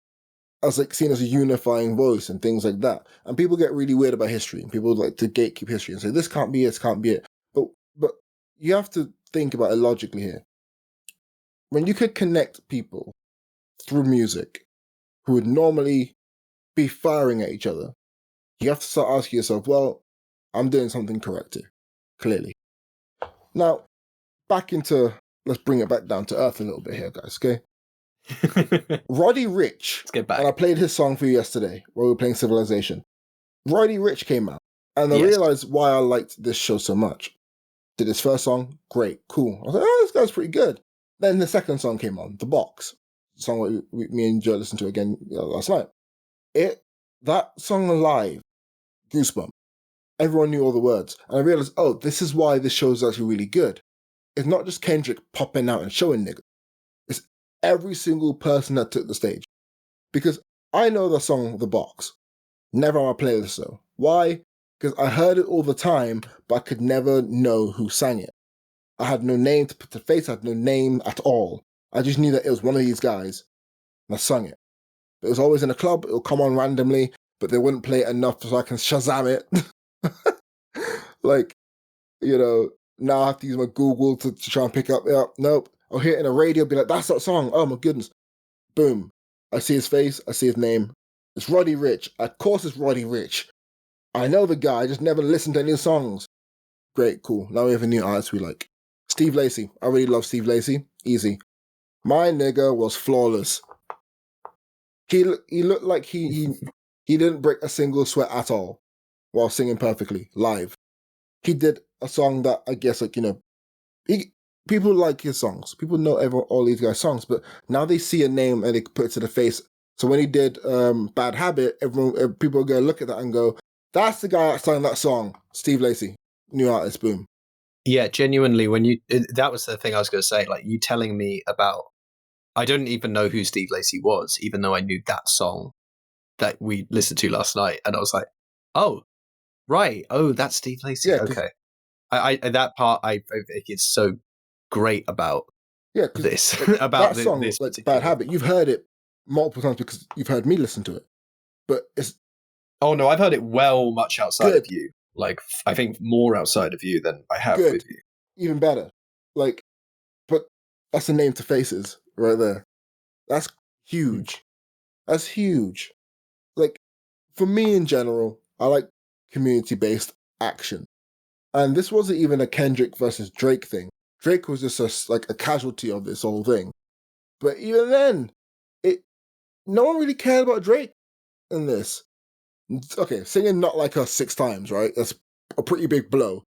as like seen as a unifying voice and things like that. And people get really weird about history and people like to gatekeep history and say, this can't be it, this can't be it. But you have to think about it logically here. When you could connect people through music who would normally be firing at each other, you have to start asking yourself, well, I'm doing something correct here, clearly. Now, let's bring it back down to earth a little bit here, guys, okay? Roddy Ricch, Let's get back. and I played his song for you yesterday while we were playing Civilization. Roddy Ricch came out, and I Yes. realized why I liked this show so much. Did his first song, great, cool. I was like, oh, this guy's pretty good. Then the second song came on, The Box, the song that me and Joe listened to again last night. That song live, goosebump. Everyone knew all the words, and I realized, oh, this is why this show is actually really good. It's not just Kendrick popping out and showing niggas. It's every single person that took the stage. Because I know the song The Box. Never on my playlist though. Why? Because I heard it all the time, but I could never know who sang it. I had no name to put to face, I had no name at all. I just knew that it was one of these guys, and I sung it. It was always in a club, it would come on randomly, but they wouldn't play it enough so I can Shazam it. Like, now I have to use my Google to try and pick up. Nope. I'll hear it in a radio, be like, that's that song. Oh my goodness. Boom. I see his face. I see his name. It's Roddy Ricch. Of course it's Roddy Ricch. I know the guy. I just never listened to any songs. Great, cool. Now we have a new artist we like. Steve Lacy. I really love Steve Lacy. Easy. My nigga was flawless. He looked like he didn't break a single sweat at all while singing perfectly live. He did a song that I guess people like his songs. People know all these guys' songs, but now they see a name and they put it to the face. So when he did Bad Habit, people are gonna look at that and go, "That's the guy that sang that song, Steve Lacy, new artist, boom." Yeah, genuinely, that was the thing I was going to say. Like, you telling me about, I didn't even know who Steve Lacy was, even though I knew that song that we listened to last night, and I was like, oh, right, oh, that's Steve Lacy. Yeah, okay. I that part I think is so great about this about that song, this like particular Bad Habit. You've heard it multiple times because you've heard me listen to it, but it's Oh no, I've heard it much outside good. of you. Like, I think more outside of you than I have Good. with you. Even better. Like, but that's a name to faces right there. That's huge. That's huge. Like, for me in general, I like community-based action. And this wasn't even a Kendrick versus Drake thing. Drake was just like a casualty of this whole thing. But even then, no one really cared about Drake in this. Okay, singing Not Like Us 6 times, right? That's a pretty big blow.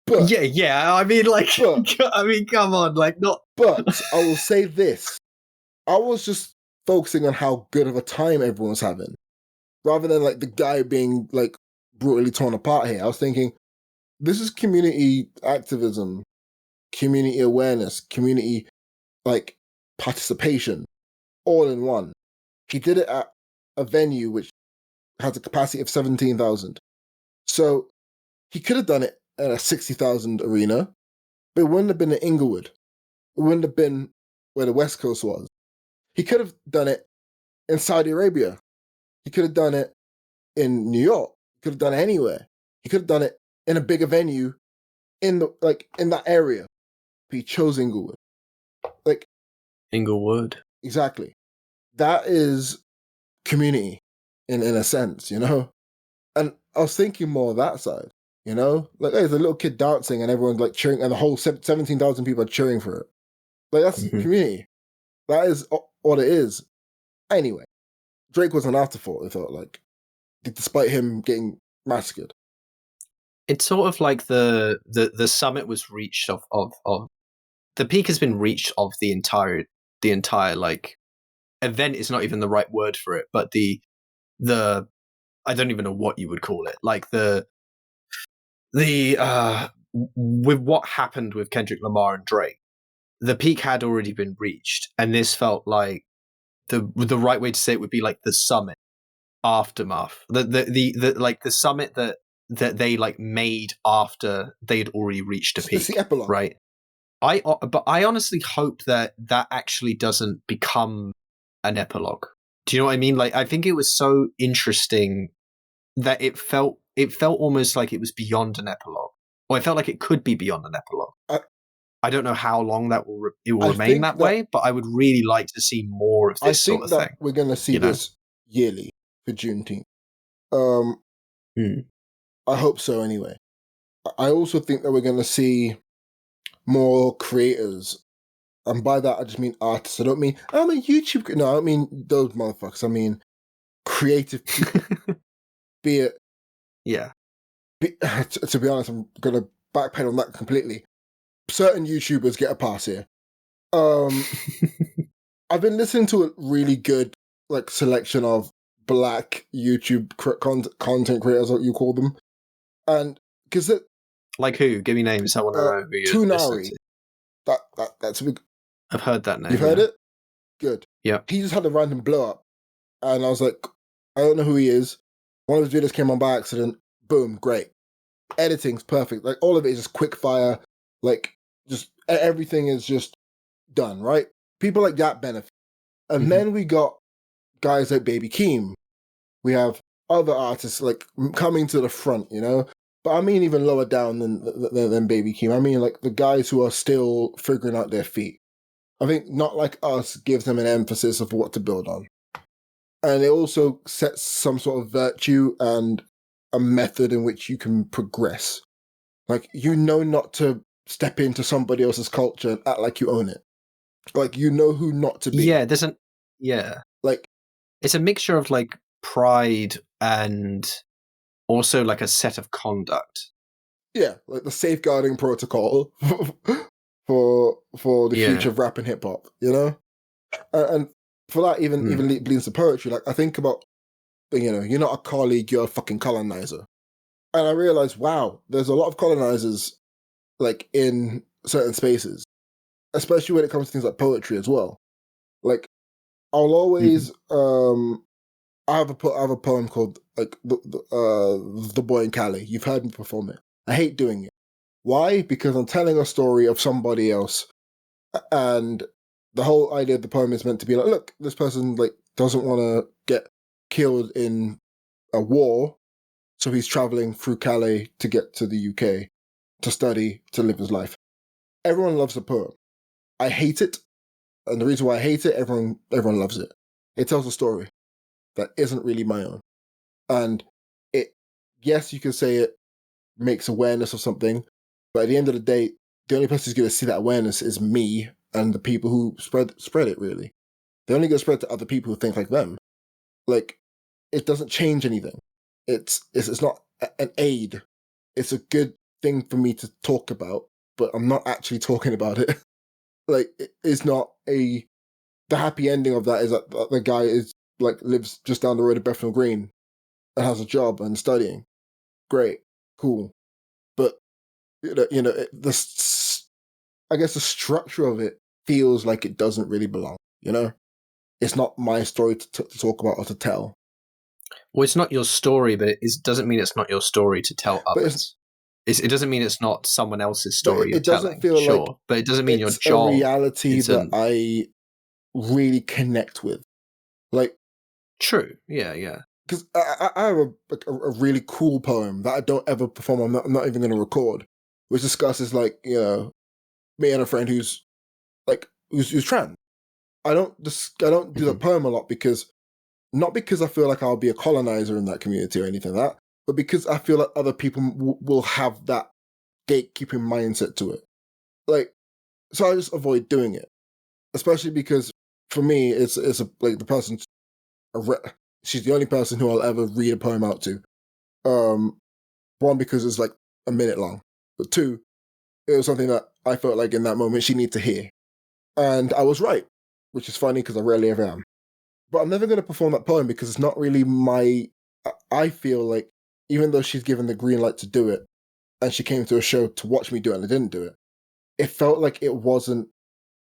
But yeah. I mean, like, I mean, come on, like, not. But I will say this: I was just focusing on how good of a time everyone's having, rather than like the guy being like brutally torn apart here. I was thinking, this is community activism, community awareness, community like participation, all in one. He did it at a venue which has a capacity of 17,000. So he could have done it at a 60,000 arena, but it wouldn't have been in Inglewood. It wouldn't have been where the West Coast was. He could have done it in Saudi Arabia. He could have done it in New York. He could have done it anywhere. He could have done it in a bigger venue in that area. But he chose Inglewood. Like Inglewood. Exactly. That is community in a sense, you know? And I was thinking more of that side, you know? Like, hey, there's a little kid dancing and everyone's like cheering, and the whole 17,000 people are cheering for it. Like, that's community. That is what it is. Anyway, Drake was an afterthought, I thought, like, despite him getting massacred. It's sort of like the summit was reached of the peak has been reached of the entire like event is not even the right word for it, but the I don't even know what you would call it. Like the with what happened with Kendrick Lamar and Drake, the peak had already been reached, and this felt like the right way to say it would be like the summit aftermath, the like the summit that they like made after they'd already reached a peak. It's the epilogue, right? But I honestly hope that actually doesn't become an epilogue. Do you know what I mean? Like, I think it was so interesting that it felt almost like it was beyond an epilogue, or it felt like it could be beyond an epilogue. I don't know how long that will remain that way, but I would really like to see more of this sort of thing. We're going to see this yearly for Juneteenth. I hope so anyway. I also think that we're going to see more creators. And by that, I just mean artists. I don't mean YouTube. No, I don't mean those motherfuckers. I mean creative people. Be it. Yeah. To be honest, I'm going to backpedal on that completely. Certain YouTubers get a pass here. I've been listening to a really good like selection of Black YouTube content creators, what you call them, and because like who? Give me names. I want to know who you're listening to. That's a big. I've heard that name. You've heard it? Good. Yeah. He just had a random blow up, and I was like, I don't know who he is. One of his videos came on by accident. Boom, great. Editing's perfect. Like all of it is just quick fire. Like just everything is just done right. People like that benefit. And then we got guys like Baby Keem. We have other artists like coming to the front, you know? But I mean even lower down than Baby Keem. I mean like the guys who are still figuring out their feet. I think Not Like Us gives them an emphasis of what to build on. And it also sets some sort of virtue and a method in which you can progress. Like, you know not to step into somebody else's culture and act like you own it. Like, you know who not to be. Yeah, Like, it's a mixture of like pride and also like a set of conduct. yeah, like the safeguarding protocol for the Yeah. future of rap and hip hop, you know? And for that, even bleeds to poetry. Like, I think about, you know, you're not a colleague, you're a fucking colonizer. And I realized, wow, there's a lot of colonizers, like, in certain spaces, especially when it comes to things like poetry as well. Like, I'll always, I have a poem called, like, The Boy in Cali. You've heard me perform it. I hate doing it. Why? Because I'm telling a story of somebody else, and the whole idea of the poem is meant to be like, look, this person, like, doesn't want to get killed in a war, so he's traveling through Calais to get to the UK to study, to live his life. Everyone loves the poem. I hate it, and the reason why I hate it, everyone loves it. It tells a story that isn't really my own, and it, yes, you can say it makes awareness of something, but at the end of the day, the only person who's going to see that awareness is me and the people who spread it. Really, they're only going to spread to other people who think like them. Like, it doesn't change anything. It's not an aid. It's a good thing for me to talk about, but I'm not actually talking about it. Like, it's not the happy ending of that is that the guy is, like, lives just down the road at Bethnal Green and has a job and studying. Great, cool, but I guess the structure of it feels like it doesn't really belong. You know, it's not my story to talk about or to tell. Well, it's not your story, but it doesn't mean it's not your story to tell But others. It doesn't mean it's not someone else's story you're doesn't telling, feel like but it doesn't mean your it's job. a reality that I really connect with. Like, true, yeah. Because I have a really cool poem that I don't ever perform. I'm not even going to record, which discusses, like, you know, me and a friend who's trans. I don't do the poem a lot because, not because I feel like I'll be a colonizer in that community or anything like that, but because I feel like other people will have that gatekeeping mindset to it. Like, so I just avoid doing it, especially because for me, it's like the person's she's the only person who I'll ever read a poem out to. One, because it's like a minute long, but two, it was something that I felt like in that moment she needed to hear, and I was right, which is funny because I rarely ever am. But I'm never going to perform that poem because it's not really my. I feel like, even though she's given the green light to do it, and she came to a show to watch me do it, and I didn't do it, it felt like it wasn't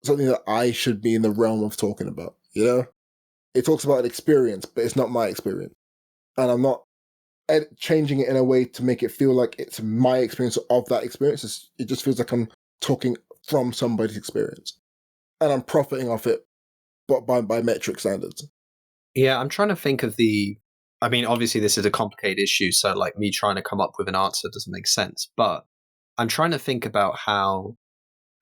something that I should be in the realm of talking about. You know, it talks about an experience, but it's not my experience, and I'm not changing it in a way to make it feel like it's my experience of that experience. It just feels like I'm talking from somebody's experience, and I'm profiting off it, but by metric standards. Yeah, I'm trying to think of I mean, obviously this is a complicated issue, so like me trying to come up with an answer doesn't make sense, but I'm trying to think about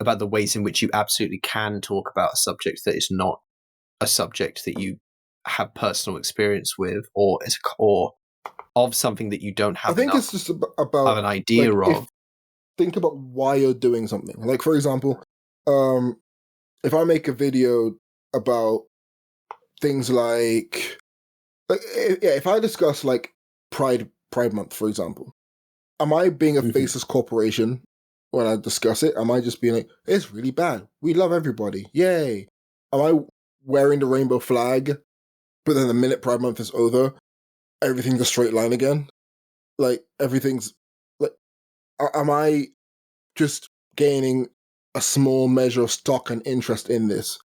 about the ways in which you absolutely can talk about a subject that is not a subject that you have personal experience with, or of something that you don't have I think enough it's just of about an idea like, of. think about why you're doing something. Like, for example, if I make a video about things like if I discuss, like, Pride Month, for example, am I being a faceless corporation when I discuss it? Am I just being like, it's really bad, we love everybody, yay? Am I wearing the rainbow flag, but then the minute Pride Month is over, everything's a straight line again? Like, everything's like, am I just gaining a small measure of stock and interest in this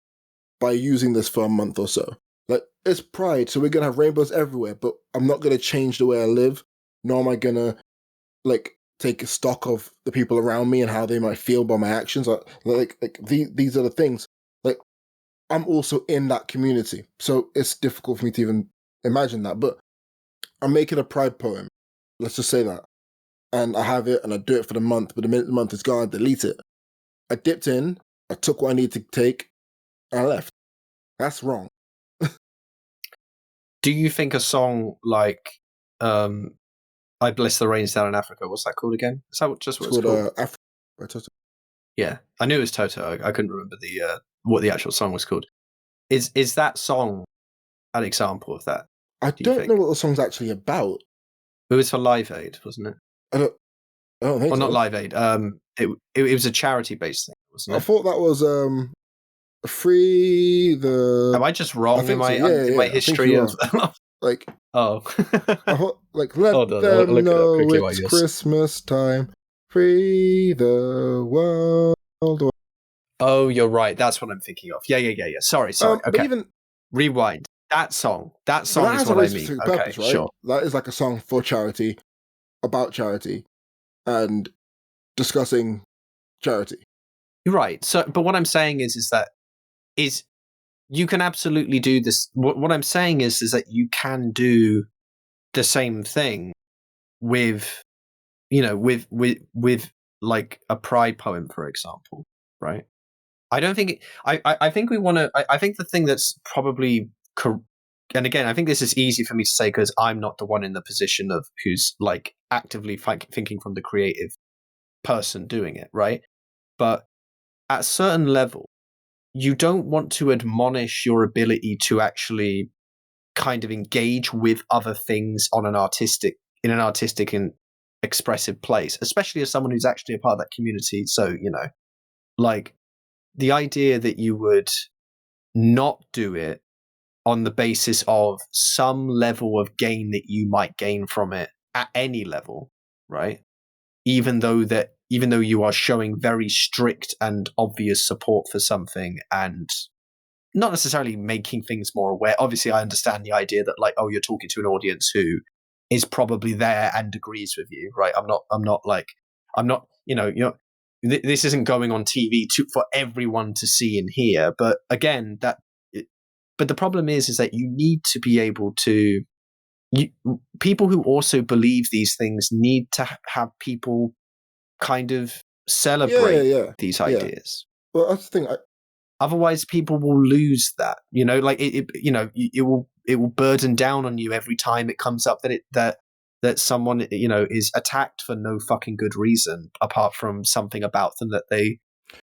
by using this for a month or so? Like, it's Pride, so we're gonna have rainbows everywhere, but I'm not gonna change the way I live, nor am I gonna, like, take stock of the people around me and how they might feel by my actions. These are the things. Like, I'm also in that community, so it's difficult for me to even imagine that. But I'm making a Pride poem. Let's just say that, and I have it, and I do it for the month. But the minute the month is gone, I delete it. I dipped in, I took what I need to take, and I left. That's wrong. Do you think a song like I Bless the Rains Down in Africa, what's that called again? Is that just what it's called? Afro. Yeah, I knew it was Toto. I couldn't remember what the actual song was called. Is that song an example of that? I Do you don't know think what the song's actually about. it was for Live Aid, wasn't it? I don't think Well, not so. Live Aid. It was a charity based thing, wasn't I it? thought that was free the. Am I just I wrong in think so. my Yeah. I think history you of? are. Like, Oh, I thought, like, let hold on. I'll them look it up know quickly. I it's guess. Christmas time. Free the world. Oh, you're right. That's what I'm thinking of. Yeah. Sorry. But Okay. even Rewind. That song. That but song that is has a what very I mean. specific Okay, purpose, right? sure. That is like a song for charity, about charity, and discussing charity. You're right. So, but what I'm saying is that you can absolutely do this. What I'm saying is that you can do the same thing with, with like a pride poem, for example, right? I don't think. I think we want to. I think the thing that's probably. And again, I think this is easy for me to say because I'm not the one in the position of who's like actively thinking from the creative person doing it, right? But at a certain level, you don't want to admonish your ability to actually kind of engage with other things in an artistic and expressive place, especially as someone who's actually a part of that community. So, like the idea that you would not do it on the basis of some level of gain that you might gain from it at any level, right? Even though you are showing very strict and obvious support for something and not necessarily making things more aware. Obviously, I understand the idea that like, oh, you're talking to an audience who is probably there and agrees with you, right? I'm not, this isn't going on TV for everyone to see and hear. But again, but the problem is that you need to be able to, people who also believe these things need to have people kind of celebrate these Yeah. ideas. Well, that's the thing. Otherwise, people will lose that. Like it will burden down on you every time it comes up that someone is attacked for no fucking good reason apart from something about them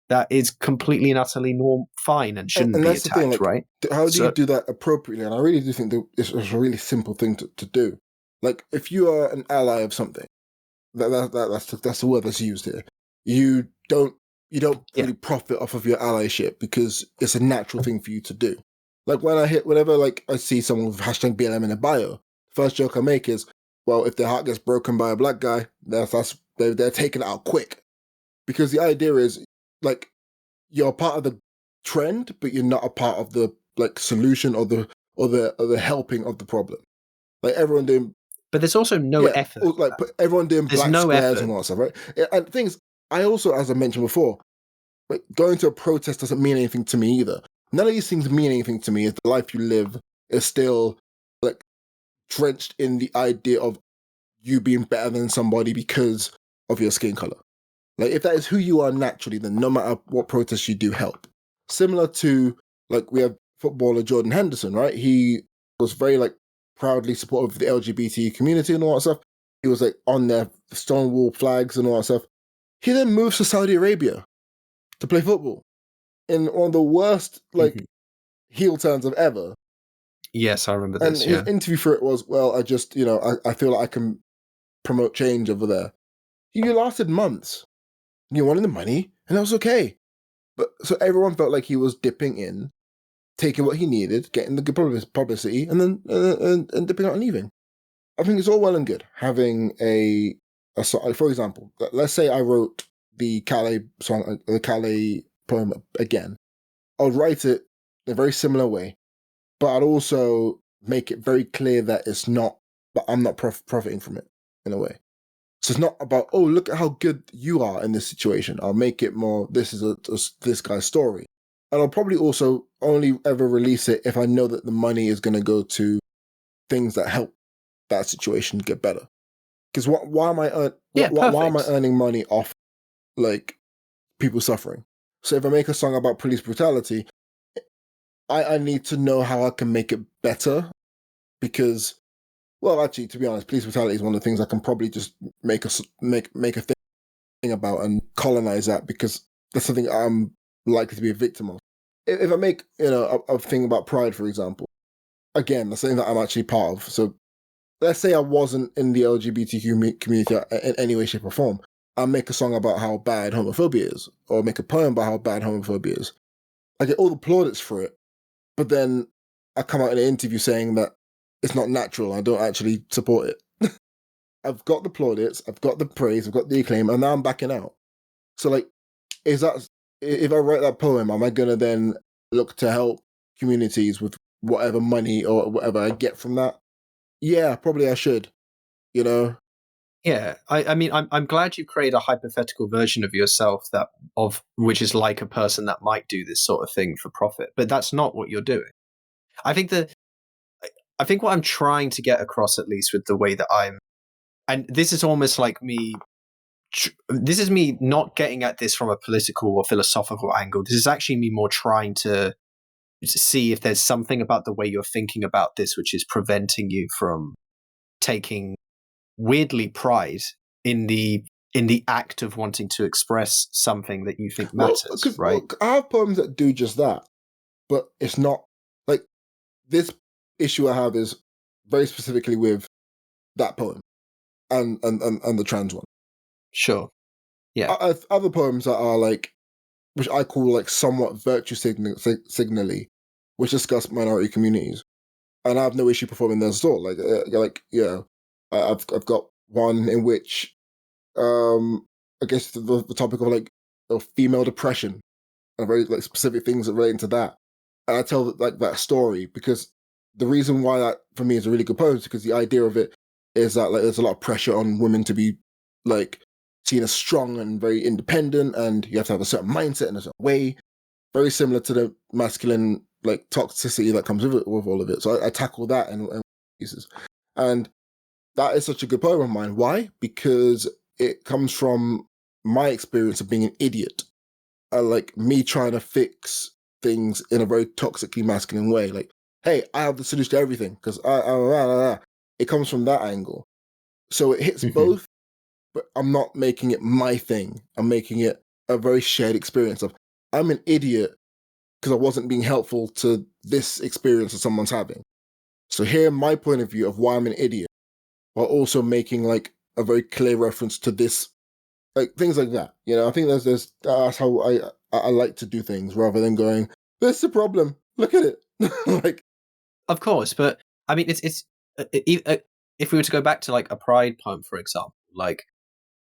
that is completely and utterly fine and shouldn't And be that's the thing. attacked, Like, right? how do you do that appropriately? And I really do think that it's a really simple thing to do. Like, if you are an ally of something, that's the word that's used here. You don't really profit off of your allyship because it's a natural thing for you to do. Like whenever like I see someone with hashtag BLM in a bio, first joke I make is, well, if their heart gets broken by a black guy, they're taking it out quick. Because the idea is like you're a part of the trend, but you're not a part of the like solution or the helping of the problem. Like everyone doing. But there's also no effort. Like everyone doing there's black no squares effort. and all that stuff, right? And things I also, as I mentioned before, like going to a protest doesn't mean anything to me either. None of these things mean anything to me if the life you live is still like drenched in the idea of you being better than somebody because of your skin color. Like if that is who you are naturally, then no matter what protest you do, help. Similar to like we have footballer Jordan Henderson, right? He was very like proudly supportive of the LGBT community and all that stuff. He was like on their Stonewall flags and all that stuff. He then moves to Saudi Arabia to play football in one of the worst like heel turns of ever. Yes, I remember this. And his interview for it was, well, I just, I feel like I can promote change over there. You lasted months. You wanted the money, and that was okay. But so everyone felt like he was dipping in, taking what he needed, getting the good publicity, and then and dipping out and leaving. I think it's all well and good having a song. For example, let's say I wrote the Calais song, the Calais poem again. I'll write it in a very similar way, but I'd also make it very clear that it's not, but I'm not profiting from it in a way. So it's not about, oh, look at how good you are in this situation. I'll make it more, this is this guy's story. And I'll probably also only ever release it if I know that the money is going to go to things that help that situation get better. Because why am I why am I earning money off like people suffering? So if I make a song about police brutality, I need to know how I can make it better because, well, actually, to be honest, police brutality is one of the things I can probably just make a thing about and colonize that because that's something I'm likely to be a victim of. If I make, a thing about pride, for example, again, that's something that I'm actually part of. So let's say I wasn't in the LGBTQ community in any way, shape, or form. I'll make a song about how bad homophobia is, or make a poem about how bad homophobia is. I get all the plaudits for it, but then I come out in an interview saying that it's not natural. I don't actually support it. I've got the plaudits, I've got the praise, I've got the acclaim, and now I'm backing out. So, like, is that if I write that poem, am I gonna then look to help communities with whatever money or whatever I get from that? Yeah, probably I should. You know, Yeah, I mean, I'm glad you create a hypothetical version of yourself which is like a person that might do this sort of thing for profit, but that's not what you're doing. I think what I'm trying to get across, at least with the way that and this is almost like me. This is me not getting at this from a political or philosophical angle. This is actually me more trying to see if there's something about the way you're thinking about this which is preventing you from taking weirdly pride in the act of wanting to express something that you think matters, right? I have poems that do just that, but it's not like this issue I have is very specifically with that poem and the trans one. Sure. Yeah. Other poems that are like, which I call like somewhat virtue signally, which discuss minority communities, and I have no issue performing those at all. I've got one in which, I guess the topic of like female depression and very like specific things that relate to that, and I tell like that story because the reason why that for me is a really good poem is because the idea of it is that like there's a lot of pressure on women to be like seen as strong and very independent, and you have to have a certain mindset in a certain way, very similar to the masculine like toxicity that comes with it, with all of it. So I tackle that in pieces, and that is such a good poem of mine. Why? Because it comes from my experience of being an idiot, like me trying to fix things in a very toxically masculine way. Like, hey, I have the solution to everything because it comes from that angle. So it hits both, but I'm not making it my thing. I'm making it a very shared experience of I'm an idiot because I wasn't being helpful to this experience that someone's having. So here, my point of view of why I'm an idiot, while also making like a very clear reference to this, like things like that. I think that's how I like to do things rather than going, "There's the problem. Look at it." Like, of course, but I mean, it's if we were to go back to like a pride poem, for example, like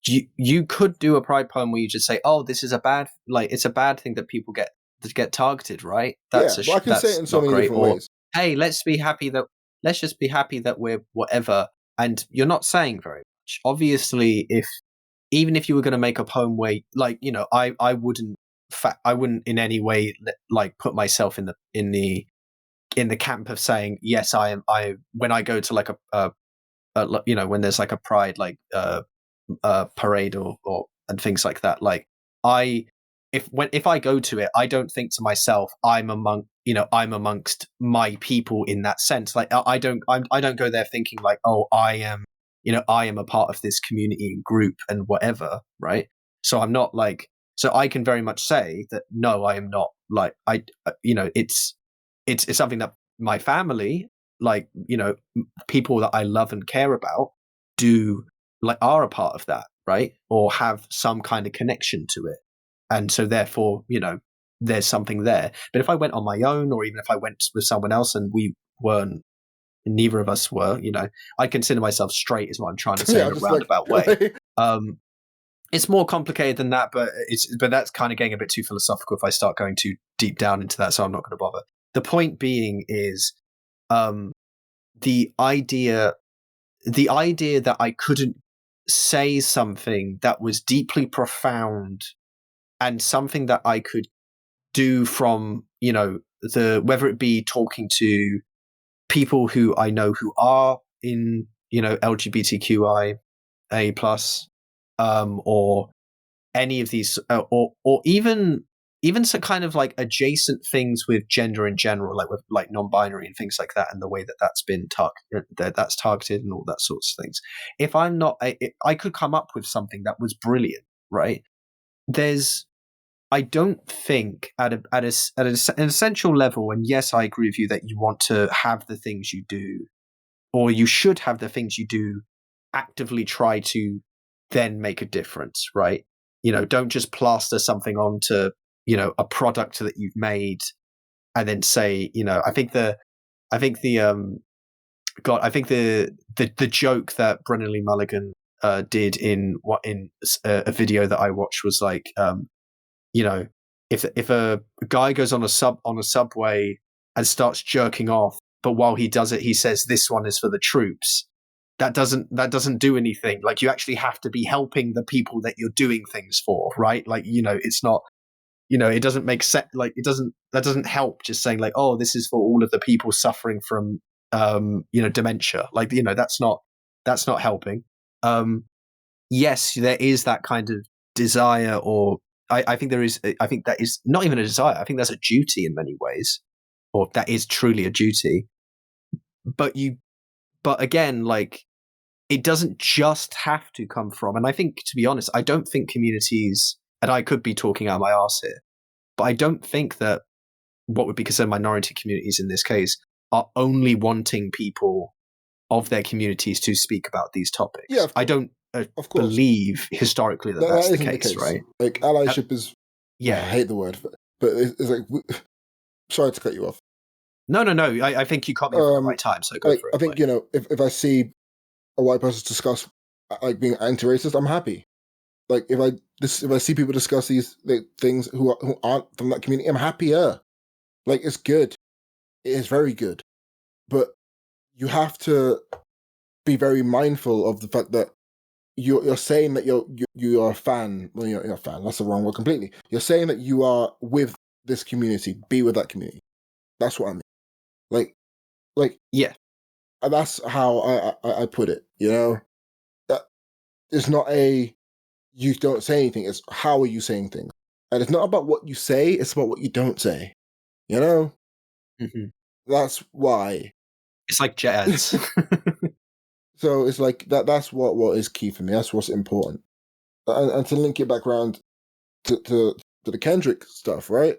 you could do a pride poem where you just say, "Oh, this is it's a bad thing that people get targeted, right?" But I can say it in so many different ways. Hey, let's just be happy that we're whatever, and you're not saying very much. Obviously, even if you were going to make a poem where, like, I wouldn't in any way like put myself in the camp of saying yes, when I go to like when there's like a pride like parade or and things like that, like if I go to it, I don't think to myself I'm amongst my people in that sense. Like I don't go there thinking like, oh, I am a part of this community and group and whatever, right? So I'm not like, so I can very much say that no, I am not like it's something that my family, like, people that I love and care about do, like, are a part of that, right? Or have some kind of connection to it. And so therefore, there's something there. But if I went on my own, or even if I went with someone else and neither of us were, I consider myself straight is what I'm trying to say in a roundabout way. It's more complicated than that, but that's kind of getting a bit too philosophical if I start going too deep down into that, so I'm not going to bother. The point being is, the idea that I couldn't say something that was deeply profound and something that I could do from, whether it be talking to people who I know who are in, LGBTQIA+, or any of these, or even some kind of like adjacent things with gender in general, like with like non-binary and things like that, and the way that that's been that's targeted and all that sorts of things. If I'm not, I could come up with something that was brilliant, right? There's I don't think at an essential level, and yes, I agree with you that you want to have the things you do, or you should have the things you do actively try to then make a difference, right? Don't just plaster something onto, a product that you've made and then say, I think the joke that Brennan Lee Mulligan did in a video that I watched was like, if a guy goes on a subway and starts jerking off, but while he does it, he says, "This one is for the troops." That doesn't do anything. Like, you actually have to be helping the people that you're doing things for, right? Like, it's not, it doesn't make sense. Like, that doesn't help just saying like, "Oh, this is for all of the people suffering from, dementia." Like, that's not helping. Yes, there is that kind of desire, or I think there is. I think that is not even a desire. I think that's a duty in many ways, or that is truly a duty. But again, like, it doesn't just have to come from. And I think, to be honest, I don't think communities, and I could be talking out of my arse here, but I don't think that what would be considered minority communities in this case are only wanting people of their communities to speak about these topics. Yeah, I don't of course. believe historically that that's the case, right? Like, allyship is, I Yeah. hate the word, but it's like, sorry to cut you off. No. I think you caught me at the right time, so go for it. I think, if I see a white person discuss like being anti-racist, I'm happy. Like, if I see people discuss these things who aren't from that community, I'm happier. Like, it's good. It is very good. But you have to be very mindful of the fact that you're saying that you are a fan. Well, you're a fan. That's the wrong word completely. You're saying that you are with this community. Be with that community. That's what I mean. Like Yeah. That's how I put it. That it's not a you don't say anything. It's how are you saying things, and it's not about what you say. It's about what you don't say. Mm-hmm. That's why. It's like jazz. So it's like that. That's what is key for me. That's what's important. And to link it back around to the Kendrick stuff, right?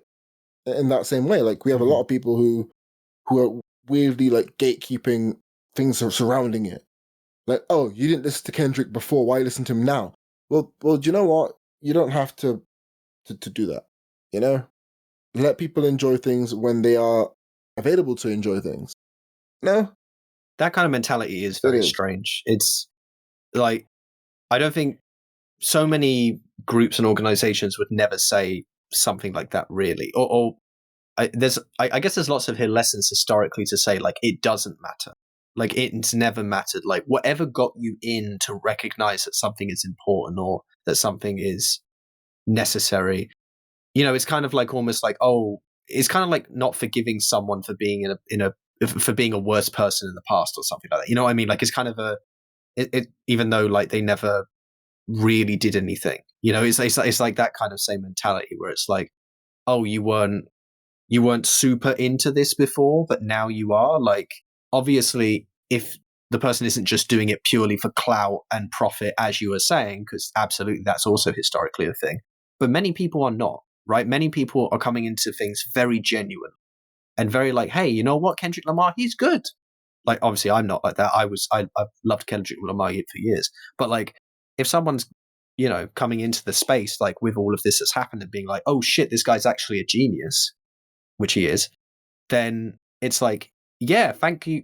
In that same way, like, we have a lot of people who are weirdly like gatekeeping things surrounding it. Like, oh, you didn't listen to Kendrick before. Why listen to him now? Well, do you know what? You don't have to do that. Let people enjoy things when they are available to enjoy things. No, that kind of mentality is very strange. It's like, I don't think so many groups and organizations would never say something like that, really. I guess there's lots of lessons historically to say, like, it doesn't matter. Like, it's never mattered. Like, whatever got you in to recognize that something is important or that something is necessary, it's kind of like almost like, oh, it's kind of like not forgiving someone for being for being a worse person in the past or something like that. You know what I mean? Like, it's kind of even though like they never really did anything, it's like that kind of same mentality where it's like, oh, you weren't super into this before, but now you are. Like, obviously, if the person isn't just doing it purely for clout and profit, as you were saying, because absolutely that's also historically a thing, but many people are not, right? Many people are coming into things very genuine and very like, hey, you know what, Kendrick Lamar, he's good. Like, obviously I'm not like that. I've loved Kendrick Lamar for years, but like, if someone's coming into the space like with all of this that's happened and being like, oh shit, this guy's actually a genius, which he is, then it's like, yeah, thank you,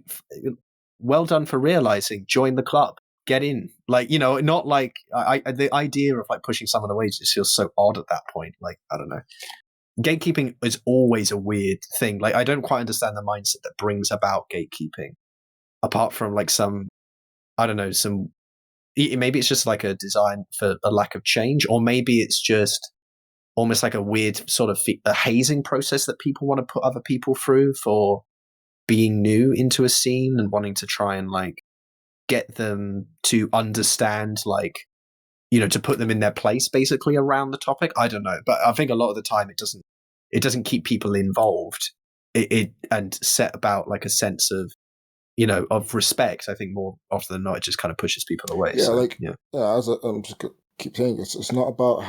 well done for realizing, join the club, get in. Like, not like the idea of like pushing someone away just feels so odd at that point. Like, I don't know, gatekeeping is always a weird thing. Like, I don't quite understand the mindset that brings about gatekeeping, apart from like some, I don't know, maybe it's just like a design for a lack of change, or maybe it's just almost like a weird sort of a hazing process that people want to put other people through for being new into a scene and wanting to try and like get them to understand, like, to put them in their place basically around the topic. I don't know, but I think a lot of the time it doesn't keep people involved. It and set about like a sense of of respect. I think more often than not, it just kind of pushes people away. Yeah, so, like, yeah. As I'm just keep saying this. It's not about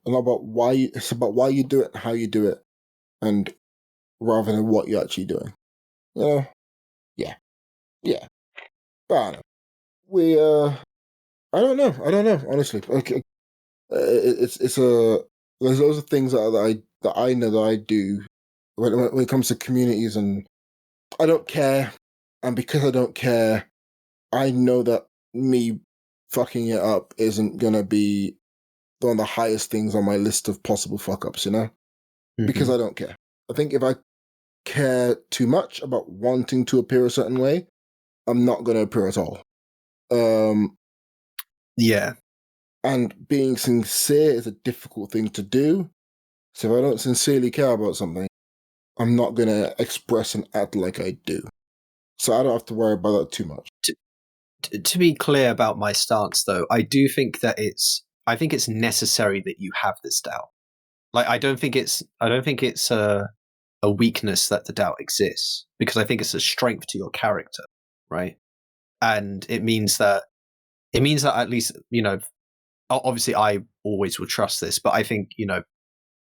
not about why. It's about why you do it, how you do it, and rather than what you're actually doing. You know? Yeah. But I don't know. I don't know. Honestly, okay. It's a. There's loads of things that I know that I do when it comes to communities, and I don't care. And because I don't care, I know that me fucking it up isn't gonna be one of the highest things on my list of possible fuck ups, you know? Because I don't care. I think if I care too much about wanting to appear a certain way, I'm not gonna appear at all. Yeah. And being sincere is a difficult thing to do. So if I don't sincerely care about something, I'm not gonna express and act like I do. So I don't have to worry about that too much. To be clear about my stance, though, I do think that I think it's necessary that you have this doubt. Like, I don't think it's a weakness that the doubt exists, because I think it's a strength to your character, right? And it means that at least, obviously I always will trust this, but I think,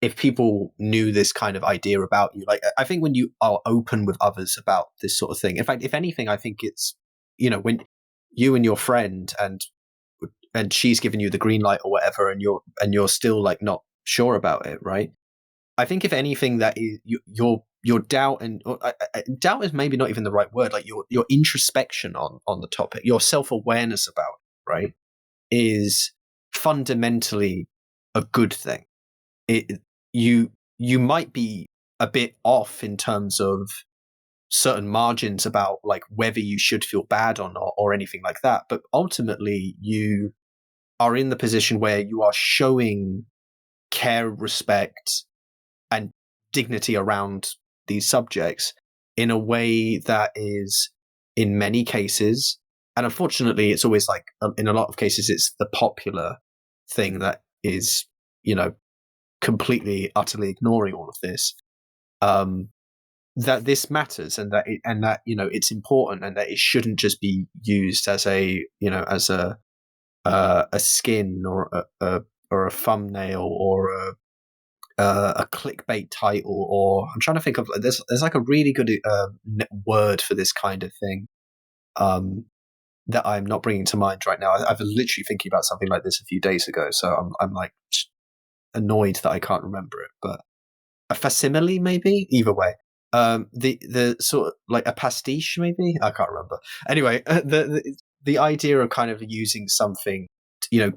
if people knew this kind of idea about you, like, I think when you are open with others about this sort of thing, in fact, if anything, I think it's, when you and your friend and she's giving you the green light or whatever, and you're still like not sure about it, right? I think if anything, that is your doubt, and doubt is maybe not even the right word, like your introspection on the topic, your self-awareness about it, right, is fundamentally a good thing. You might be a bit off in terms of certain margins about like whether you should feel bad or not or anything like that, but ultimately you are in the position where you are showing care, respect, and dignity around these subjects in a way that is, in many cases, and unfortunately it's always like in a lot of cases it's the popular thing that is, completely utterly ignoring all of this, that this matters, and that it's important, and that it shouldn't just be used as a skin or a thumbnail or a clickbait title, or I'm trying to think of there's like a really good word for this kind of thing that I'm not bringing to mind right now. I've literally thinking about something like this a few days ago, so I'm like annoyed that I can't remember it. But a facsimile, maybe. Either way, the sort of like a pastiche, maybe. I can't remember. Anyway, the idea of kind of using something,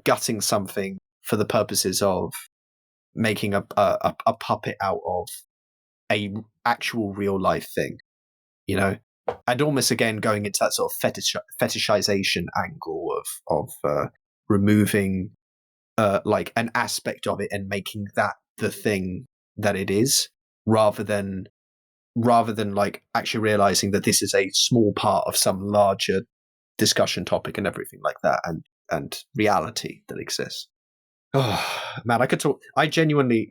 gutting something for the purposes of making a puppet out of a actual real life thing, and almost again going into that sort of fetishization angle of removing like an aspect of it and making that the thing that it is, rather than like actually realizing that this is a small part of some larger discussion topic and everything like that, and reality that exists. Oh man, I could talk. I genuinely,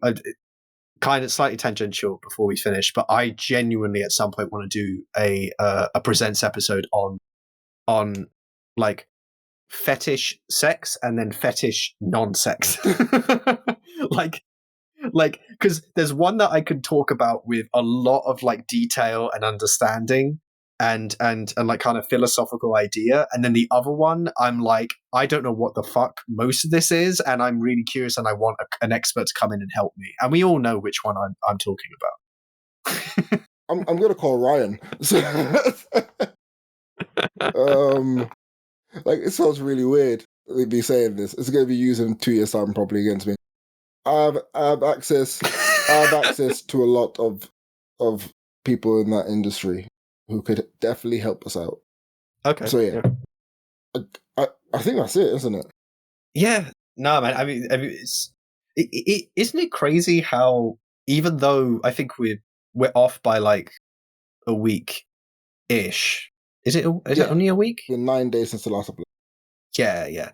kind of slightly tangential before we finish, but I genuinely at some point want to do a presents episode on like fetish sex and then fetish non-sex. like because there's one that I could talk about with a lot of like detail and understanding and like kind of philosophical idea, and then the other one I'm like, I don't know what the fuck most of this is, and I'm really curious, and I want an expert to come in and help me, and we all know which one I'm talking about. I'm gonna call Ryan. Like, it sounds really weird to be saying this. It's gonna be used in 2 years' time probably against me. I have access to a lot of people in that industry who could definitely help us out. Okay. So yeah. I think that's it, isn't it? Yeah. No, man. I mean isn't it crazy how, even though I think we're off by like a week ish. Is it only a week? It's been 9 days since the last upload. Yeah.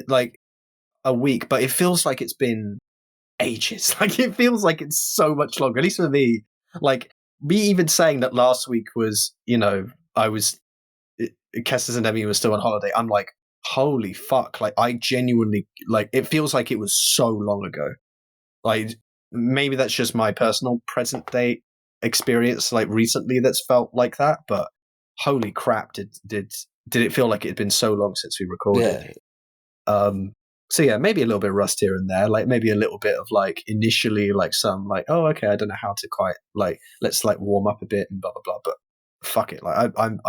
Like a week, but it feels like it's been ages. Like it feels like it's so much longer, at least for me. Like me even saying that last week was, I was Kestis and Demi was still on holiday. I'm like, holy fuck, like I genuinely, like, it feels like it was so long ago. Like, maybe that's just my personal present day experience, like recently, that's felt like that, but holy crap, did it feel like it had been so long since we recorded. So yeah, maybe a little bit of rust here and there, like maybe a little bit of like initially like some like, oh okay, I don't know how to quite like, let's like warm up a bit and blah blah blah, but fuck it, like I'm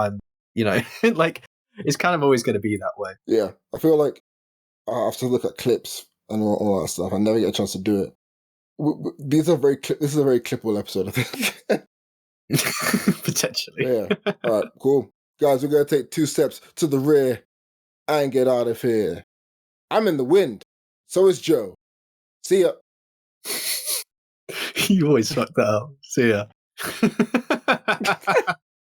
like it's kind of always going to be that way. Yeah, I feel like I have to look at clips and all that stuff. I never get a chance to do it. This is a very clippable episode, I think. Potentially. Yeah. All right, cool. Guys, we're going to take 2 steps to the rear and get out of here. I'm in the wind. So is Joe. See ya. You always fuck that up. See ya.